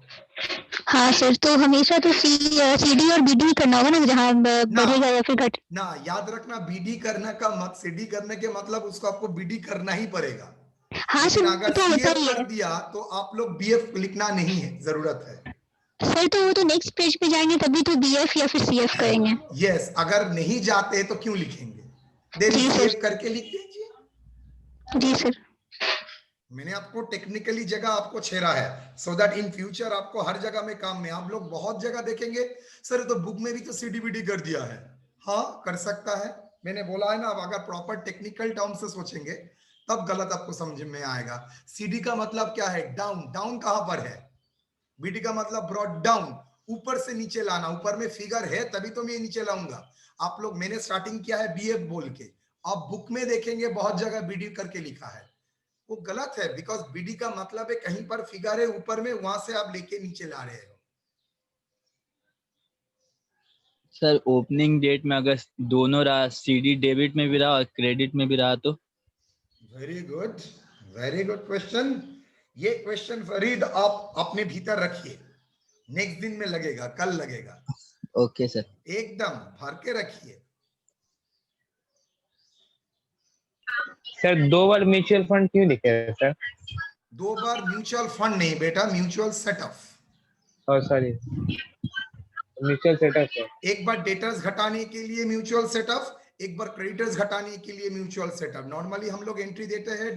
हाँ सर, तो हमेशा तो सीडी और बीडी करना होगा ना, जहाँ बढ़ेगा या फिर घट ना। याद रखना, बीडी करने का मत, सीडी करने के मतलब उसको आपको बीडी करना ही पड़ेगा। हाँ लेकिन सर, अगर तो सीएफ कर दिया तो आप लोग बीएफ लिखना नहीं है, जरूरत है सर। तो वो तो नेक्स्ट पेज पे जाएंगे तभी तो बीएफ या फिर सीएफ करेंगे। यस, अगर नहीं जाते तो क्यों लिखेंगे, देन सीएफ करके लिख दीजिए। जी सर। मैंने आपको टेक्निकली जगह आपको छेड़ा है सो दैट इन फ्यूचर आपको हर जगह में काम में। आप लोग बहुत जगह देखेंगे सर तो बुक में भी तो सीडीबीडी कर दिया है। हाँ कर सकता है, मैंने बोला है ना। अब अगर प्रॉपर टेक्निकल टर्म से सोचेंगे तब गलत आपको समझ में आएगा। सीडी का मतलब क्या है? डाउन। डाउन कहां पर है? बीडी का मतलब ब्रॉड डाउन, ऊपर से नीचे लाना। ऊपर में फिगर है तभी तो मैं नीचे लाऊंगा। आप लोग, मैंने स्टार्टिंग किया है बीएफ बोल के, आप बुक में देखेंगे बहुत जगह बीडी करके लिखा है, वो गलत है। बिकॉज बीडी का मतलब है कहीं पर फिगर है ऊपर में, वहां से आप लेके नीचे ला रहे हो। सर ओपनिंग डेट में अगर दोनों रहा, सीडी डेबिट में भी रहा और क्रेडिट में भी रहा तो? Very good question. ये क्वेश्चन फरीद आप अपने भीतर रखिए, नेक्स्ट दिन में लगेगा, कल लगेगा। Okay sir. एकदम भर के रखिए। सर 2 बार म्यूचुअल फंड क्यों लिखे है सर? 2 बार म्यूचुअल फंड नहीं बेटा, म्यूचुअल सेटअप। और सॉरी, म्यूचुअल सेटअप है। एक बार डेटर्स घटाने के लिए म्यूचुअल सेटअप, एक बार क्रेडिटर्स घटाने के लिए म्यूचुअल सेटअप। नॉर्मली हम लोग एंट्री देते हैं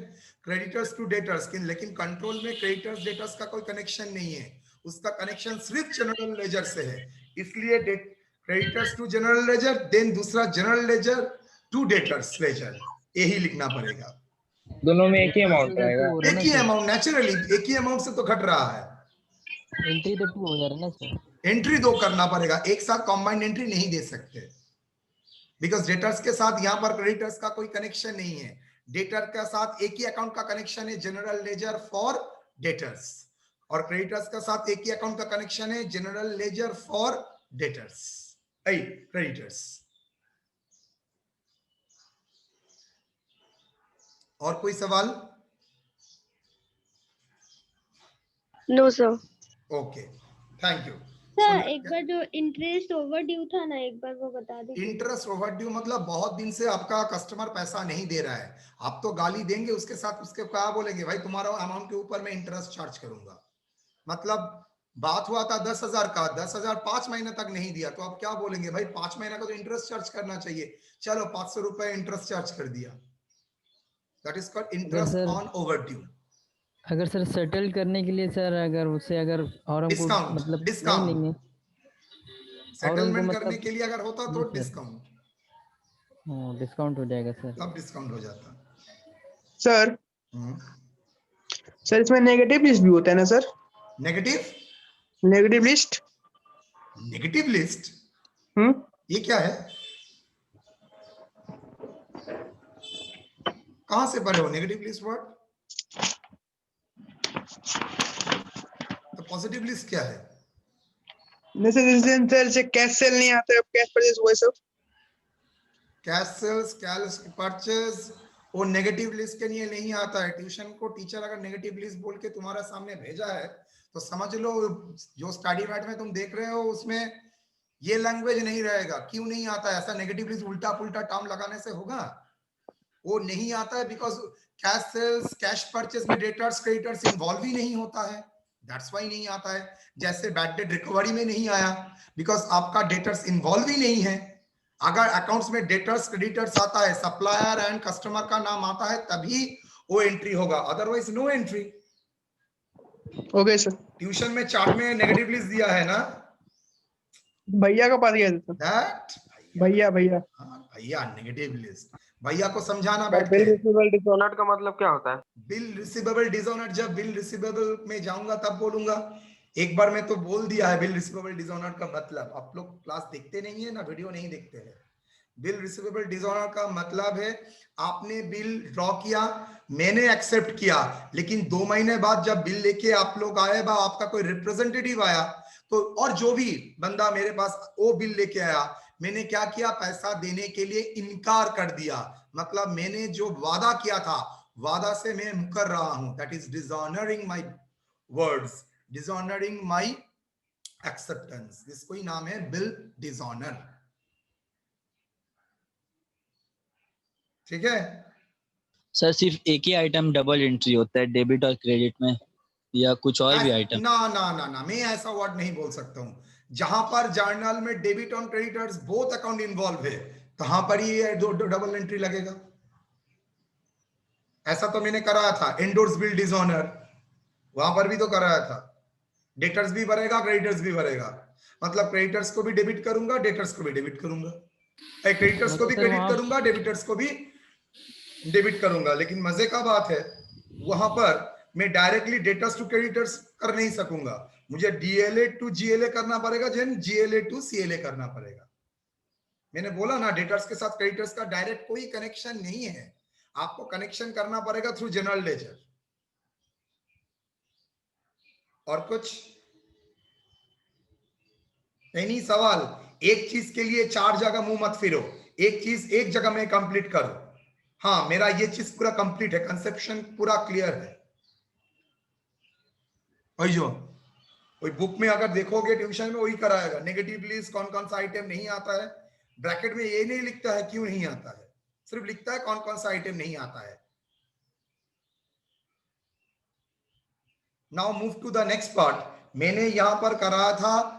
क्रेडिटर्स टू डेटर्स, लेकिन कंट्रोल में क्रेडिटर्स डेटर्स का कोई कनेक्शन नहीं है, उसका कनेक्शन सिर्फ जनरल लेजर से है। इसलिए creditors to general ledger, then दूसरा general ledger to debtors ledger, यही लिखना पड़ेगा। दोनों में एक ही अमाउंट रहेगा? एक ही अमाउंट, नेचुरली एक ही अमाउंट से तो घट रहा है। एंट्री तो 2 हो जा रहा है ना सर? एंट्री 2 करना पड़ेगा, एक साथ कॉम्बाइंड एंट्री नहीं दे सकते, बिकॉज डेटर्स के साथ यहां पर क्रेडिटर्स का कोई कनेक्शन नहीं है। डेटर के साथ एक ही अकाउंट का कनेक्शन है, जनरल लेजर फॉर डेटर्स, और क्रेडिटर्स के साथ एक ही अकाउंट का कनेक्शन है, general ledger for debtors, creditors. और कोई सवाल? No sir. Okay, thank you. Sir एक बार जो इंटरेस्ट ओवर ड्यू था ना, एक बार वो बता दीजिए। इंटरेस्ट ओवर ड्यू मतलब बहुत दिन से आपका कस्टमर पैसा नहीं दे रहा है, आप तो गाली देंगे उसके साथ, उसके क्या बोलेंगे, भाई तुम्हारा अमाउंट के ऊपर मैं इंटरेस्ट चार्ज करूंगा। मतलब बात हुआ था 10,000 का, 10,000 5 महीने तक नहीं दिया, तो आप क्या बोलेंगे, भाई 5 महीने का तो इंटरेस्ट चार्ज करना चाहिए, चलो 500 रुपए इंटरेस्ट चार्ज कर दिया। That is called interest on over due. अगर सर सेटल करने के लिए सर, अगर उससे अगर और हमको डिस्काउंट, मतलब डिस्काउंट नहीं सेटलमेंट मतलब करने के लिए अगर होता तो सर, डिस्काउंट, डिस्काउंट हो जाएगा सर। तब डिस्काउंट हो जाता। सर सर इसमें नेगेटिव लिस्ट भी होता है ना sir? Negative list? Negative list ये क्या है? कहां से पढ़े हो नेगेटिव लिस्ट वर्ड? तो पॉजिटिव लिस्ट क्या है? सर से कैश सेल नहीं आता है, कैश परचेज हुआ है सब। कैश सेल्स, कैश परचेज वो नेगेटिव लिस्ट के लिए नहीं आता है। ट्यूशन को टीचर अगर नेगेटिव लिस्ट बोल के तुम्हारा सामने भेजा है तो समझ लो जो स्टडी मैट में तुम देख रहे हो उसमें ये लैंग्वेज नहीं रहेगा। क्यों नहीं आता है? ऐसा नेगेटिव लिस्ट उल्टा पुल्टा टर्म लगाने से होगा? वो नहीं आता है because cash sales, cash purchase में डेटर्स क्रेडिटर्स इन्वॉल्व ही नहीं होता है, दैट्स व्हाई नहीं आता है। जैसे बैड डेट रिकवरी में नहीं आया बिकॉज आपका डेटर्स इन्वॉल्व ही नहीं है। अगर अकाउंट्स में डेटर्स क्रेडिटर्स आता है, सप्लायर एंड कस्टमर का नाम आता है, तभी वो एंट्री होगा, otherwise no entry. Okay sir. Tuition में चार्ट में नेगेटिव लिस्ट दिया है ना? भैया का पास गया था। दैट भैया भैया नेगेटिव लिस्ट, भैया को समझाना बैठ के। बिल रिसीवेबल डिसऑनर्ड का मतलब क्या होता है? बिल रिसीवेबल डिसऑनर्ड जब बिल रिसीवेबल में जाऊंगा तब बोलूंगा। एक बार मैं तो बोल दिया है बिल रिसीवेबल डिसऑनर्ड का मतलब। आप लोग क्लास देखते नहीं है ना, वीडियो नहीं देखते हैं। बिल रिसीवेबल डिसऑनर्ड का मतलब है आपने बिल ड्रॉ किया, मैंने एक्सेप्ट किया, लेकिन 2 महीने बाद जब बिल लेके आप लोग आए, बा आपका कोई रिप्रेजेंटेटिव आया तो, और जो भी बंदा मेरे पास वो बिल लेके आया, मैंने क्या किया, पैसा देने के लिए इनकार कर दिया। मतलब मैंने जो वादा किया था, वादा से मैं मुकर रहा हूं। That is dishonouring my words, dishonouring my acceptance. इसको ही नाम है बिल डिसऑनर। ठीक है सर सिर्फ एक ही आइटम डबल एंट्री होता है डेबिट और क्रेडिट में, या कुछ और भी आइटम? ना ना ना ना, मैं ऐसा वर्ड नहीं बोल सकता हूं। जहां पर जर्नल में debit on creditors both account involve है, तहां पर ही डबल एंट्री लगेगा। ऐसा तो मैंने कराया था, एंडोर्स बिल डिसऑनर, वहां पर भी तो कराया था। डेटर्स भी भरेगा, क्रेडिटर्स भी भरेगा, मतलब क्रेडिटर्स को भी डेबिट करूंगा, डेटर्स को भी डेबिट करूंगा, क्रेडिटर्स को भी सर क्रेडिट वहाँ करूंगा, डेबिटर्स को भी डेबिट करूंगा। लेकिन मजे का बात है वहां पर मैं डायरेक्टली डेटर्स टू क्रेडिटर्स कर नहीं सकूंगा, मुझे डीएलए टू जीएलए करना पड़ेगा, देन जीएलए टू सीएलए करना पड़ेगा। मैंने बोला ना डेटर्स के साथ क्रेडिटर्स का डायरेक्ट कोई कनेक्शन नहीं है, आपको कनेक्शन करना पड़ेगा थ्रू जनरल लेजर। और कुछ नहीं सवाल? एक चीज के लिए चार जगह मुंह मत फिरो, एक चीज एक जगह में कंप्लीट करो। हाँ मेरा ये चीज पूरा कंप्लीट है, कंसेप्शन पूरा क्लियर है। वही जो वही बुक में अगर देखोगे ट्यूशन में वही कराएगा, नेगेटिव लिस्ट कौन कौन सा आइटम नहीं आता है, ब्रैकेट में ये नहीं लिखता है क्यों नहीं आता है, सिर्फ लिखता है कौन कौन सा आइटम नहीं आता है। Now move to the next part. मैंने यहां पर कराया था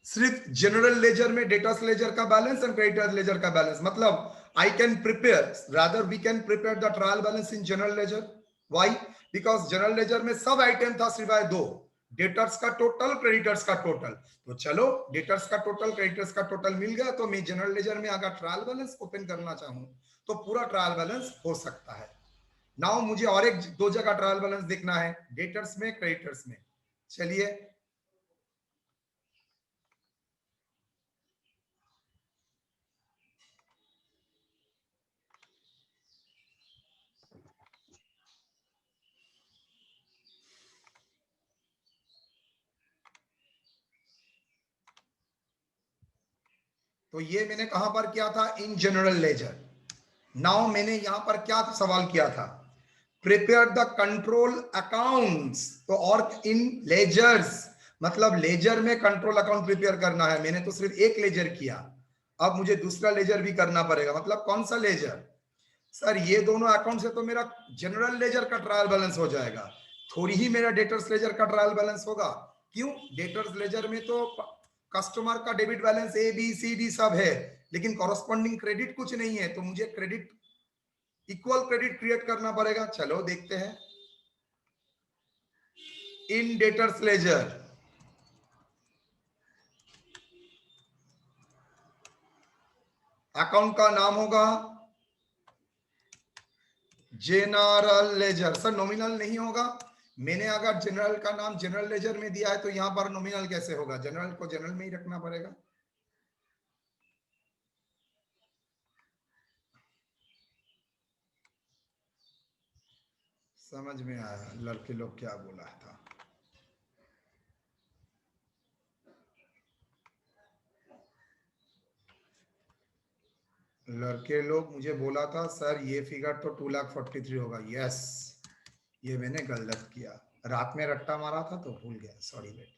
सिर्फ जनरल लेजर में डेटर्स लेजर का बैलेंस एंड क्रेडिटर्स लेजर का बैलेंस, मतलब I can prepare, rather we can prepare the trial balance in general ledger. Why? Because general ledger में सब आइटम था सिवाय दो, डेटर्स का टोटल, क्रेडिटर्स का टोटल। तो चलो डेटर्स का टोटल, क्रेडिटर्स का टोटल मिल गया, तो मैं जनरल लेजर में अगर ट्रायल बैलेंस ओपन करना चाहूं तो पूरा ट्रायल बैलेंस हो सकता है। नाउ मुझे और एक दो जगह ट्रायल बैलेंस देखना है, डेटर्स में, क्रेडिटर्स में। चलिए तो ये मैंने कहां पर किया था? इन जनरल लेजर। नाउ मैंने यहां पर क्या सवाल किया था? Prepare the control accounts. तो और इन लेजर्स, मतलब लेजर में कंट्रोल अकाउंट प्रिपेयर करना है, मैंने तो सिर्फ एक लेजर किया, अब मुझे दूसरा लेजर भी करना पड़ेगा। मतलब कौन सा लेजर? सर ये दोनों अकाउंट से तो मेरा जनरल लेजर का ट्रायल बैलेंस हो जाएगा, थोड़ी ही मेरा डेटर्स लेजर का ट्रायल बैलेंस होगा। क्यों? डेटर्स लेजर में तो कस्टमर का debit balance A B C D सब है, लेकिन कॉरस्पॉन्डिंग क्रेडिट कुछ नहीं है, तो मुझे क्रेडिट, इक्वल क्रेडिट क्रिएट करना पड़ेगा। चलो देखते हैं। इन डेटर्स लेजर अकाउंट का नाम होगा जनरल लेजर। सर नॉमिनल नहीं होगा? मैंने अगर जनरल का नाम जनरल लेजर में दिया है तो यहां पर नॉमिनल कैसे होगा? जनरल को जनरल में ही रखना पड़ेगा। समझ में आया लड़के लोग क्या बोला था? लड़के लोग मुझे बोला था सर ये फिगर तो 2,43,000 होगा। यस, ये मैंने गलत किया, रात में रट्टा मारा था तो भूल गया, सॉरी बेटा।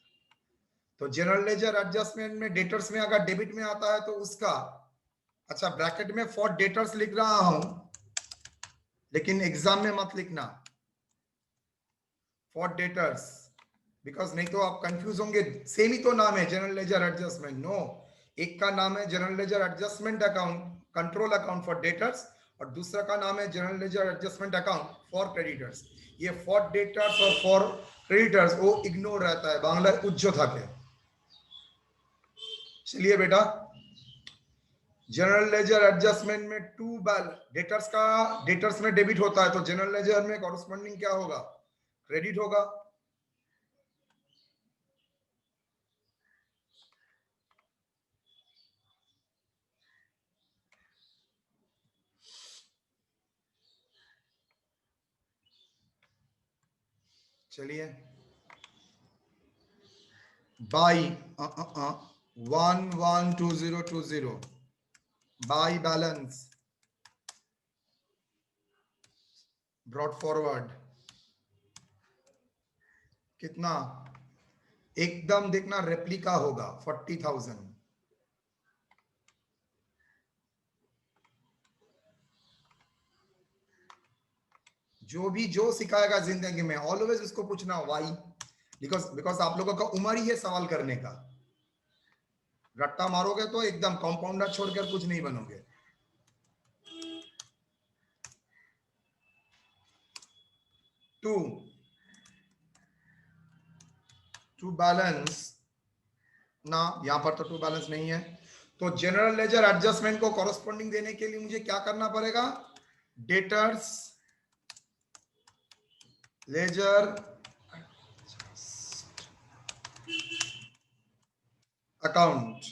तो जनरल लेजर एडजस्टमेंट में डेटर्स में अगर डेबिट में आता है तो उसका, अच्छा ब्रैकेट में फॉर डेटर्स लिख रहा हूं, लेकिन एग्जाम में मत लिखना फॉर डेटर्स, बिकॉज नहीं तो आप कंफ्यूज होंगे। सेम ही तो नाम है जनरल लेजर एडजस्टमेंट। नो, एक का नाम है general ledger adjustment account, control account for debtors, और दूसरा का नाम है general ledger adjustment account for creditors. ये फॉर डेटर्स और फॉर क्रेडिटर्स वो इग्नोर रहता है, बांग्ला उज्जो था के। चलिए बेटा, जनरल लेजर एडजस्टमेंट में टू डेटर्स का, डेटर्स में डेबिट होता है तो जनरल लेजर में कॉरस्पॉन्डिंग क्या होगा? क्रेडिट होगा। चलिए by 112020 by balance brought forward कितना? एकदम देखना रेप्लिका होगा 40,000। जो भी जो सिखाएगा जिंदगी में ऑलवेज उसको पूछना व्हाई, बिकॉज आप लोगों का उम्र ही है सवाल करने का। रट्टा मारोगे तो एकदम कंपाउंडर छोड़कर कुछ नहीं बनोगे। टू बैलेंस ना, यहां पर तो टू बैलेंस नहीं है, तो जनरल लेजर एडजस्टमेंट को कॉरस्पॉन्डिंग देने के लिए मुझे क्या करना पड़ेगा, डेटर्स लेजर अकाउंट।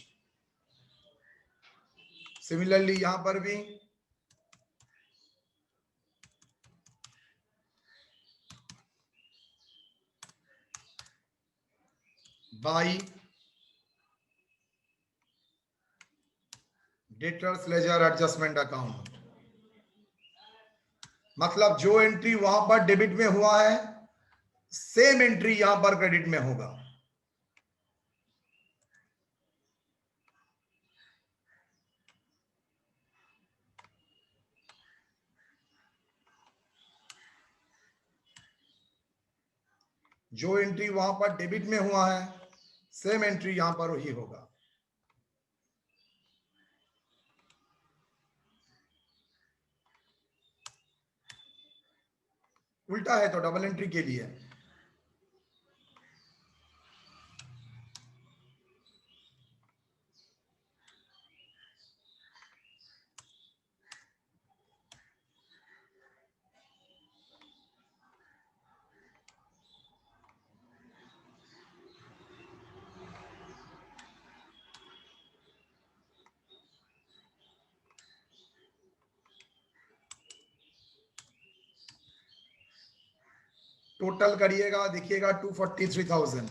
सिमिलरली यहां पर भी by debtors ledger adjustment account, मतलब जो एंट्री वहां पर डेबिट में हुआ है सेम एंट्री यहां पर क्रेडिट में होगा। जो एंट्री वहां पर डेबिट में हुआ है सेम एंट्री यहां पर वही होगा। उल्टा है तो डबल एंट्री के लिए टोटल करिएगा, देखिएगा 243,000।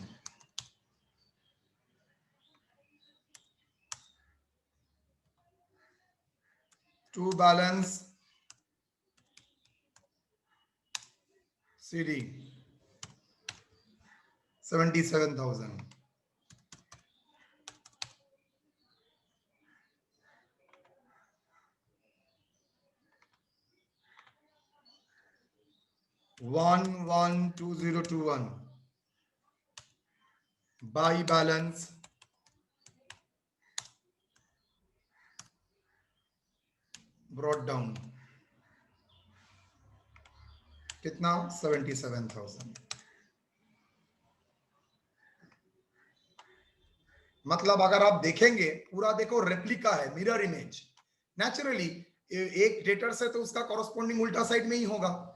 To balance C D 77,000। One 2021 by balance brought down कितना 77,000। मतलब अगर आप देखेंगे पूरा देखो रेप्लिका है, मिरर इमेज। नेचुरली एक डेटर से तो उसका कॉरस्पॉन्डिंग उल्टा साइड में ही होगा।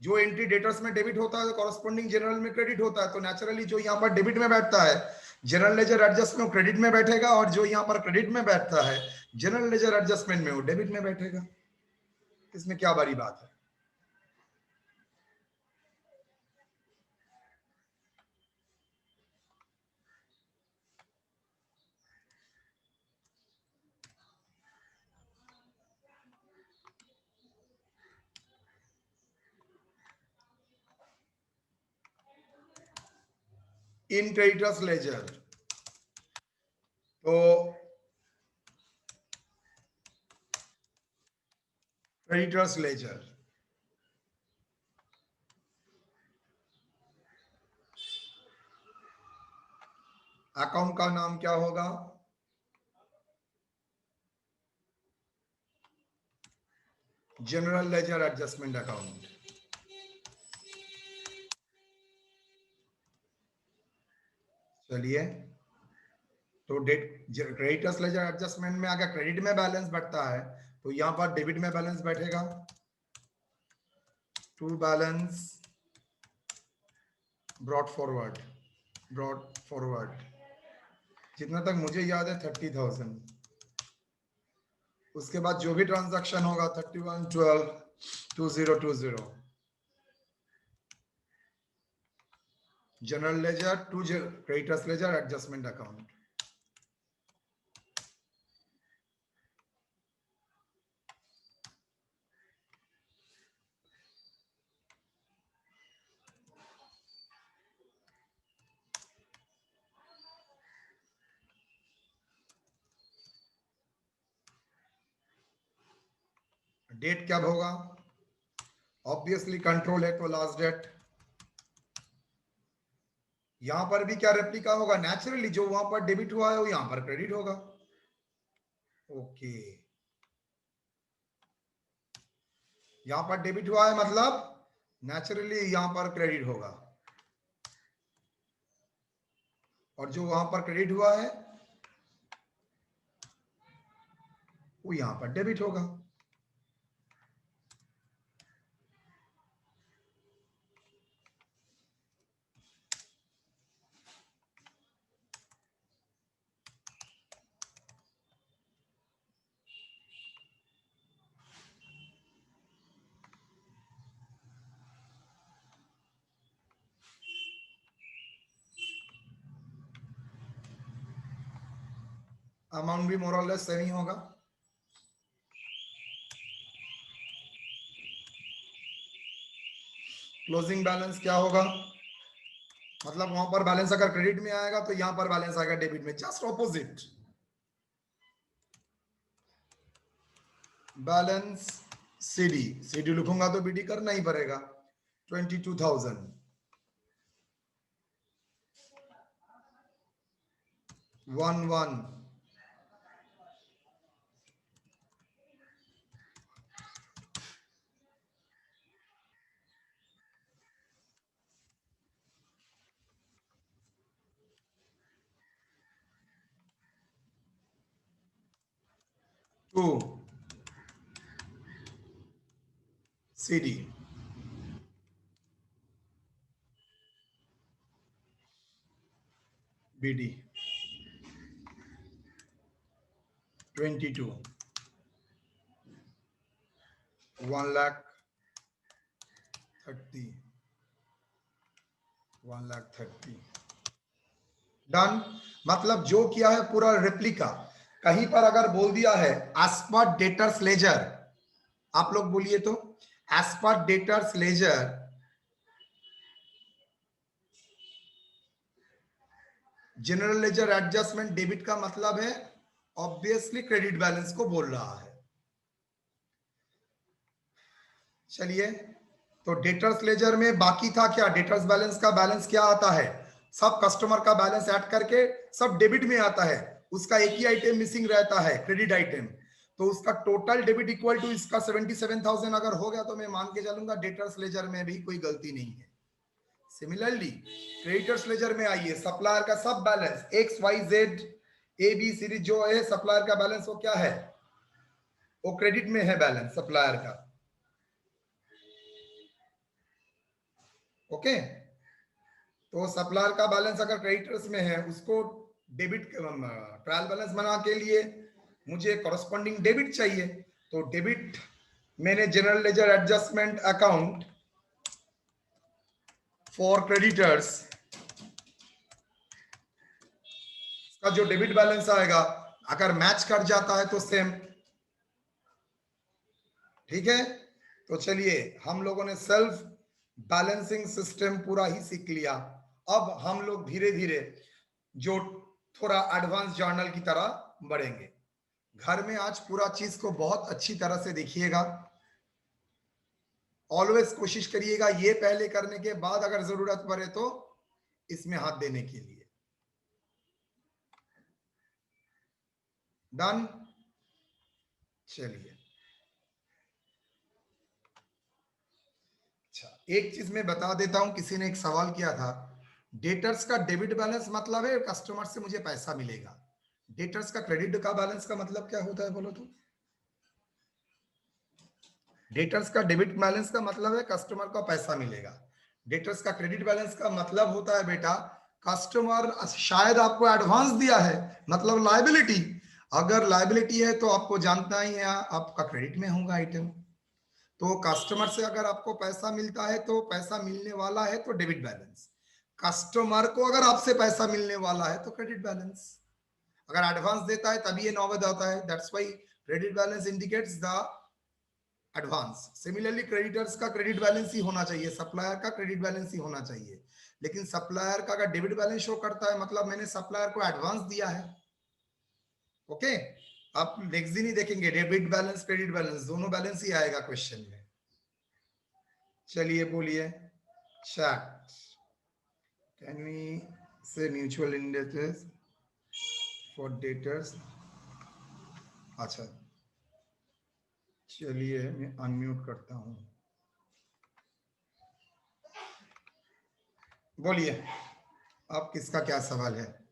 जो एंट्री डेटर्स में डेबिट होता है तो कॉरस्पॉन्डिंग जनरल में क्रेडिट होता है, तो नेचुरली जो यहाँ पर डेबिट में बैठता है जनरल लेजर एडजस्टमेंट क्रेडिट में बैठेगा, और जो यहाँ पर क्रेडिट में बैठता है जनरल लेजर एडजस्टमेंट में वो डेबिट में बैठेगा। इसमें क्या बड़ी बात है। इन क्रेडिटर्स लेजर तो क्रेडिटर्स लेजर अकाउंट का नाम क्या होगा, जनरल लेजर एडजस्टमेंट अकाउंट। चलिए, तो क्रेडिटर्स लेजर एडजस्टमेंट में अगर क्रेडिट में बैलेंस बढ़ता है तो यहां पर डेबिट में बैलेंस बैठेगा। टू बैलेंस ब्रॉट फॉरवर्ड जितना तक मुझे याद है 30,000। उसके बाद जो भी ट्रांजैक्शन होगा 31/12/2020 general ledger to creditors ledger adjustment account. Date कब होगा, ऑब्वियसली कंट्रोल है तो लास्ट डेट। यहां पर भी क्या रेप्लिका होगा, नेचुरली जो वहां पर डेबिट हुआ है वो यहां पर क्रेडिट होगा। ओके, यहां पर डेबिट हुआ है मतलब नेचुरली यहां पर क्रेडिट होगा, और जो वहां पर क्रेडिट हुआ है वो यहां पर डेबिट होगा। अमाउंट भी मोर और लेस सेम ही होगा। क्लोजिंग बैलेंस क्या होगा, मतलब वहां पर बैलेंस अगर क्रेडिट में आएगा तो यहां पर बैलेंस आएगा डेबिट में, just opposite. Balance CD, CD लिखूंगा तो बीडी करना ही पड़ेगा। 22,000 11 2 CD BD 22 1,30,000 1,30,000 डन। मतलब जो किया है पूरा रेप्लिका। कहीं पर अगर बोल दिया है एज पर डेटर्स लेजर, आप लोग बोलिए तो एज पर debtors ledger, general ledger adjustment debit का मतलब है ऑब्वियसली क्रेडिट बैलेंस को बोल रहा है। चलिए, तो डेटर्स लेजर में बाकी था क्या, डेटर्स बैलेंस का बैलेंस क्या आता है, सब कस्टमर का बैलेंस ऐड करके सब डेबिट में आता है, उसका एक ही आइटम मिसिंग रहता है क्रेडिट आइटम, तो उसका टोटल डेबिट इक्वल टू इसका 77,000 अगर हो गया तो मैं मान के चलूंगा डेटर्स लेजर में भी कोई गलती नहीं है। सिमिलरली क्रेडिटर्स लेजर में आइए, सप्लायर का सब बैलेंस XYZ ABCD जो है सप्लायर का बैलेंस वो क्या है, वो क्रेडिट में है बैलेंस सप्लायर का। ओके, तो सप्लायर का बैलेंस अगर क्रेडिटर्स में है उसको डेबिट ट्रायल बैलेंस बना के लिए मुझे कॉरस्पॉन्डिंग डेबिट चाहिए, तो डेबिट मैंने general ledger adjustment account for creditors का जो डेबिट बैलेंस आएगा अगर मैच कर जाता है तो सेम। ठीक है, तो चलिए हम लोगों ने सेल्फ बैलेंसिंग सिस्टम पूरा ही सीख लिया। अब हम लोग धीरे धीरे जो थोड़ा एडवांस जर्नल की तरह बढ़ेंगे। घर में आज पूरा चीज को बहुत अच्छी तरह से देखिएगा, ऑलवेज कोशिश करिएगा ये पहले करने के बाद अगर जरूरत पड़े तो इसमें हाथ देने के लिए। डन। चलिए, अच्छा एक चीज मैं बता देता हूं, किसी ने एक सवाल किया था, डेटर्स का डेबिट बैलेंस मतलब है कस्टमर से मुझे पैसा मिलेगा, डेटर्स का क्रेडिट का बैलेंस का मतलब क्या होता है बोलो तो। डेटर्स का डेबिट बैलेंस का मतलब है कस्टमर को पैसा मिलेगा, डेटर्स का क्रेडिट बैलेंस का मतलब होता है बेटा कस्टमर शायद आपको एडवांस दिया है, मतलब लायबिलिटी, अगर लायबिलिटी है तो आपको जानता ही है आपका क्रेडिट में होगा आइटम, तो कस्टमर से अगर आपको पैसा मिलता है तो पैसा मिलने वाला है तो डेबिट बैलेंस, कस्टमर को अगर आपसे पैसा मिलने वाला है तो क्रेडिट बैलेंस, अगर एडवांस देता है तभी ये नौबत आता है, that's why credit balance indicates the advance. Similarly creditors का क्रेडिट बैलेंस ही होना चाहिए, सप्लायर का क्रेडिट बैलेंस ही होना चाहिए, लेकिन सप्लायर का अगर डेबिट बैलेंस शो करता है मतलब मैंने सप्लायर को एडवांस दिया है। ओके, आप नेक्स्ट दिन ही देखेंगे डेबिट बैलेंस क्रेडिट बैलेंस दोनों बैलेंस ही आएगा क्वेश्चन में। चलिए बोलिए, चैट कैन वी से म्यूचुअल इंडेक्सेस फॉर डेटर्स। अच्छा चलिए मैं अनम्यूट करता हूं। बोलिए अब किसका क्या सवाल है?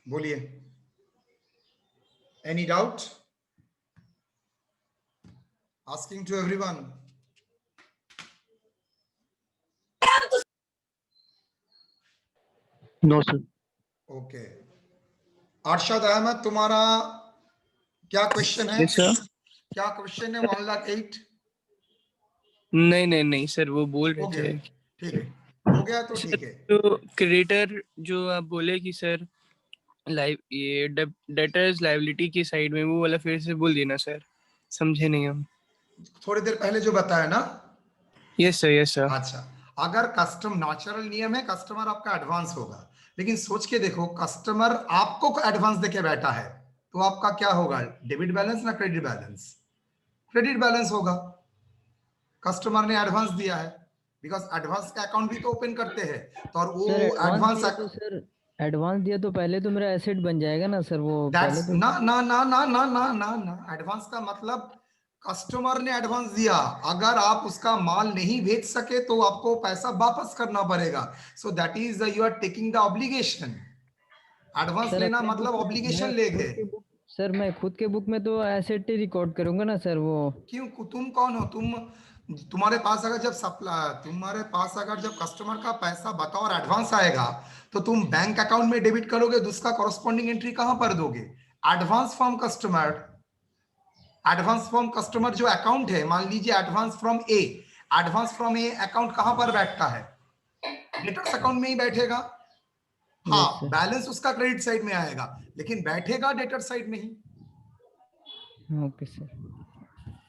बोलिए, any doubt? Asking to everyone. No sir. Okay, Arshad Ahmad, तुम्हारा क्या क्वेश्चन है? क्या क्वेश्चन है? 1,08,000. नहीं सर, वो बोल हो रहे गया, थे ठीक है, हो गया तो ठीक है. तो क्रेडिटर जो आप बोले कि सर लाइव ये डेटर्स लायबिलिटी की साइड में, वो वाला फिर से बोल देना सर, समझे नहीं हम. थोड़ी देर पहले जो बताया ना. Yes sir. अच्छा, अगर कस्टम नेचुरल नियम है, कस्टमर आपका एडवांस होगा, लेकिन सोच के देखो कस्टमर आपको एडवांस देके बैठा है तो आपका क्या होगा? डेबिट बैलेंस ना क्रेडिट बैलेंस? क्रेडिट बैलेंस होगा. कस्टमर ने एडवांस दिया है, बिकॉज एडवांस का अकाउंट भी तो ओपन करते हैं, तो और वो एडवांस एडवांस दिया तो पहले तो मेरा एसेट बन जाएगा ना सर. वो पहले तो ना ना ना ना ना ना ना ना. एडवांस का मतलब कस्टमर ने एडवांस दिया, अगर आप उसका माल नहीं बेच सके तो आपको पैसा वापस करना पड़ेगा. So that is you are taking the obligation. Advance लेना मतलब ऑब्लिगेशन ले गए. सर मैं खुद के बुक में तो एसेट ही रिकॉर्ड करूंगा ना सर. वो क्यों? तुम कौन हो? तुम्हारे पास अगर जब कस्टमर का पैसा बतौर एडवांस आएगा तो तुम बैंक अकाउंट में डेबिट करोगे, तो उसका कॉरस्पॉन्डिंग एंट्री कहां पर दोगे? एडवांस फ्रॉम कस्टमर जो अकाउंट है, मान लीजिए एडवांस फ्रॉम ए अकाउंट कहां पर बैठता है? डेटर्स अकाउंट में ही बैठेगा. हाँ, बैलेंस उसका क्रेडिट साइड में आएगा, लेकिन बैठेगा डेटर साइड में ही. Okay sir.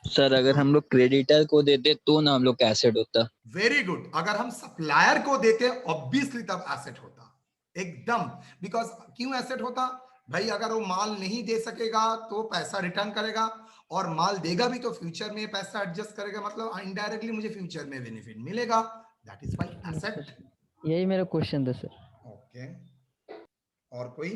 सर अगर हम लोग क्रेडिटर को देते तो ना हम लोग का एसेट होता. Very good. अगर हम सप्लायर को देते ऑब्वियसली तब एसेट होता एकदम. बिकॉज क्यों एसेट होता भाई? अगर वो माल नहीं दे सकेगा तो पैसा रिटर्न करेगा, और माल देगा भी तो फ्यूचर में पैसा एडजस्ट करेगा, मतलब इनडायरेक्टली मुझे फ्यूचर में बेनिफिट मिलेगा. That is why asset. यही मेरा क्वेश्चन था सर. ओके, और कोई?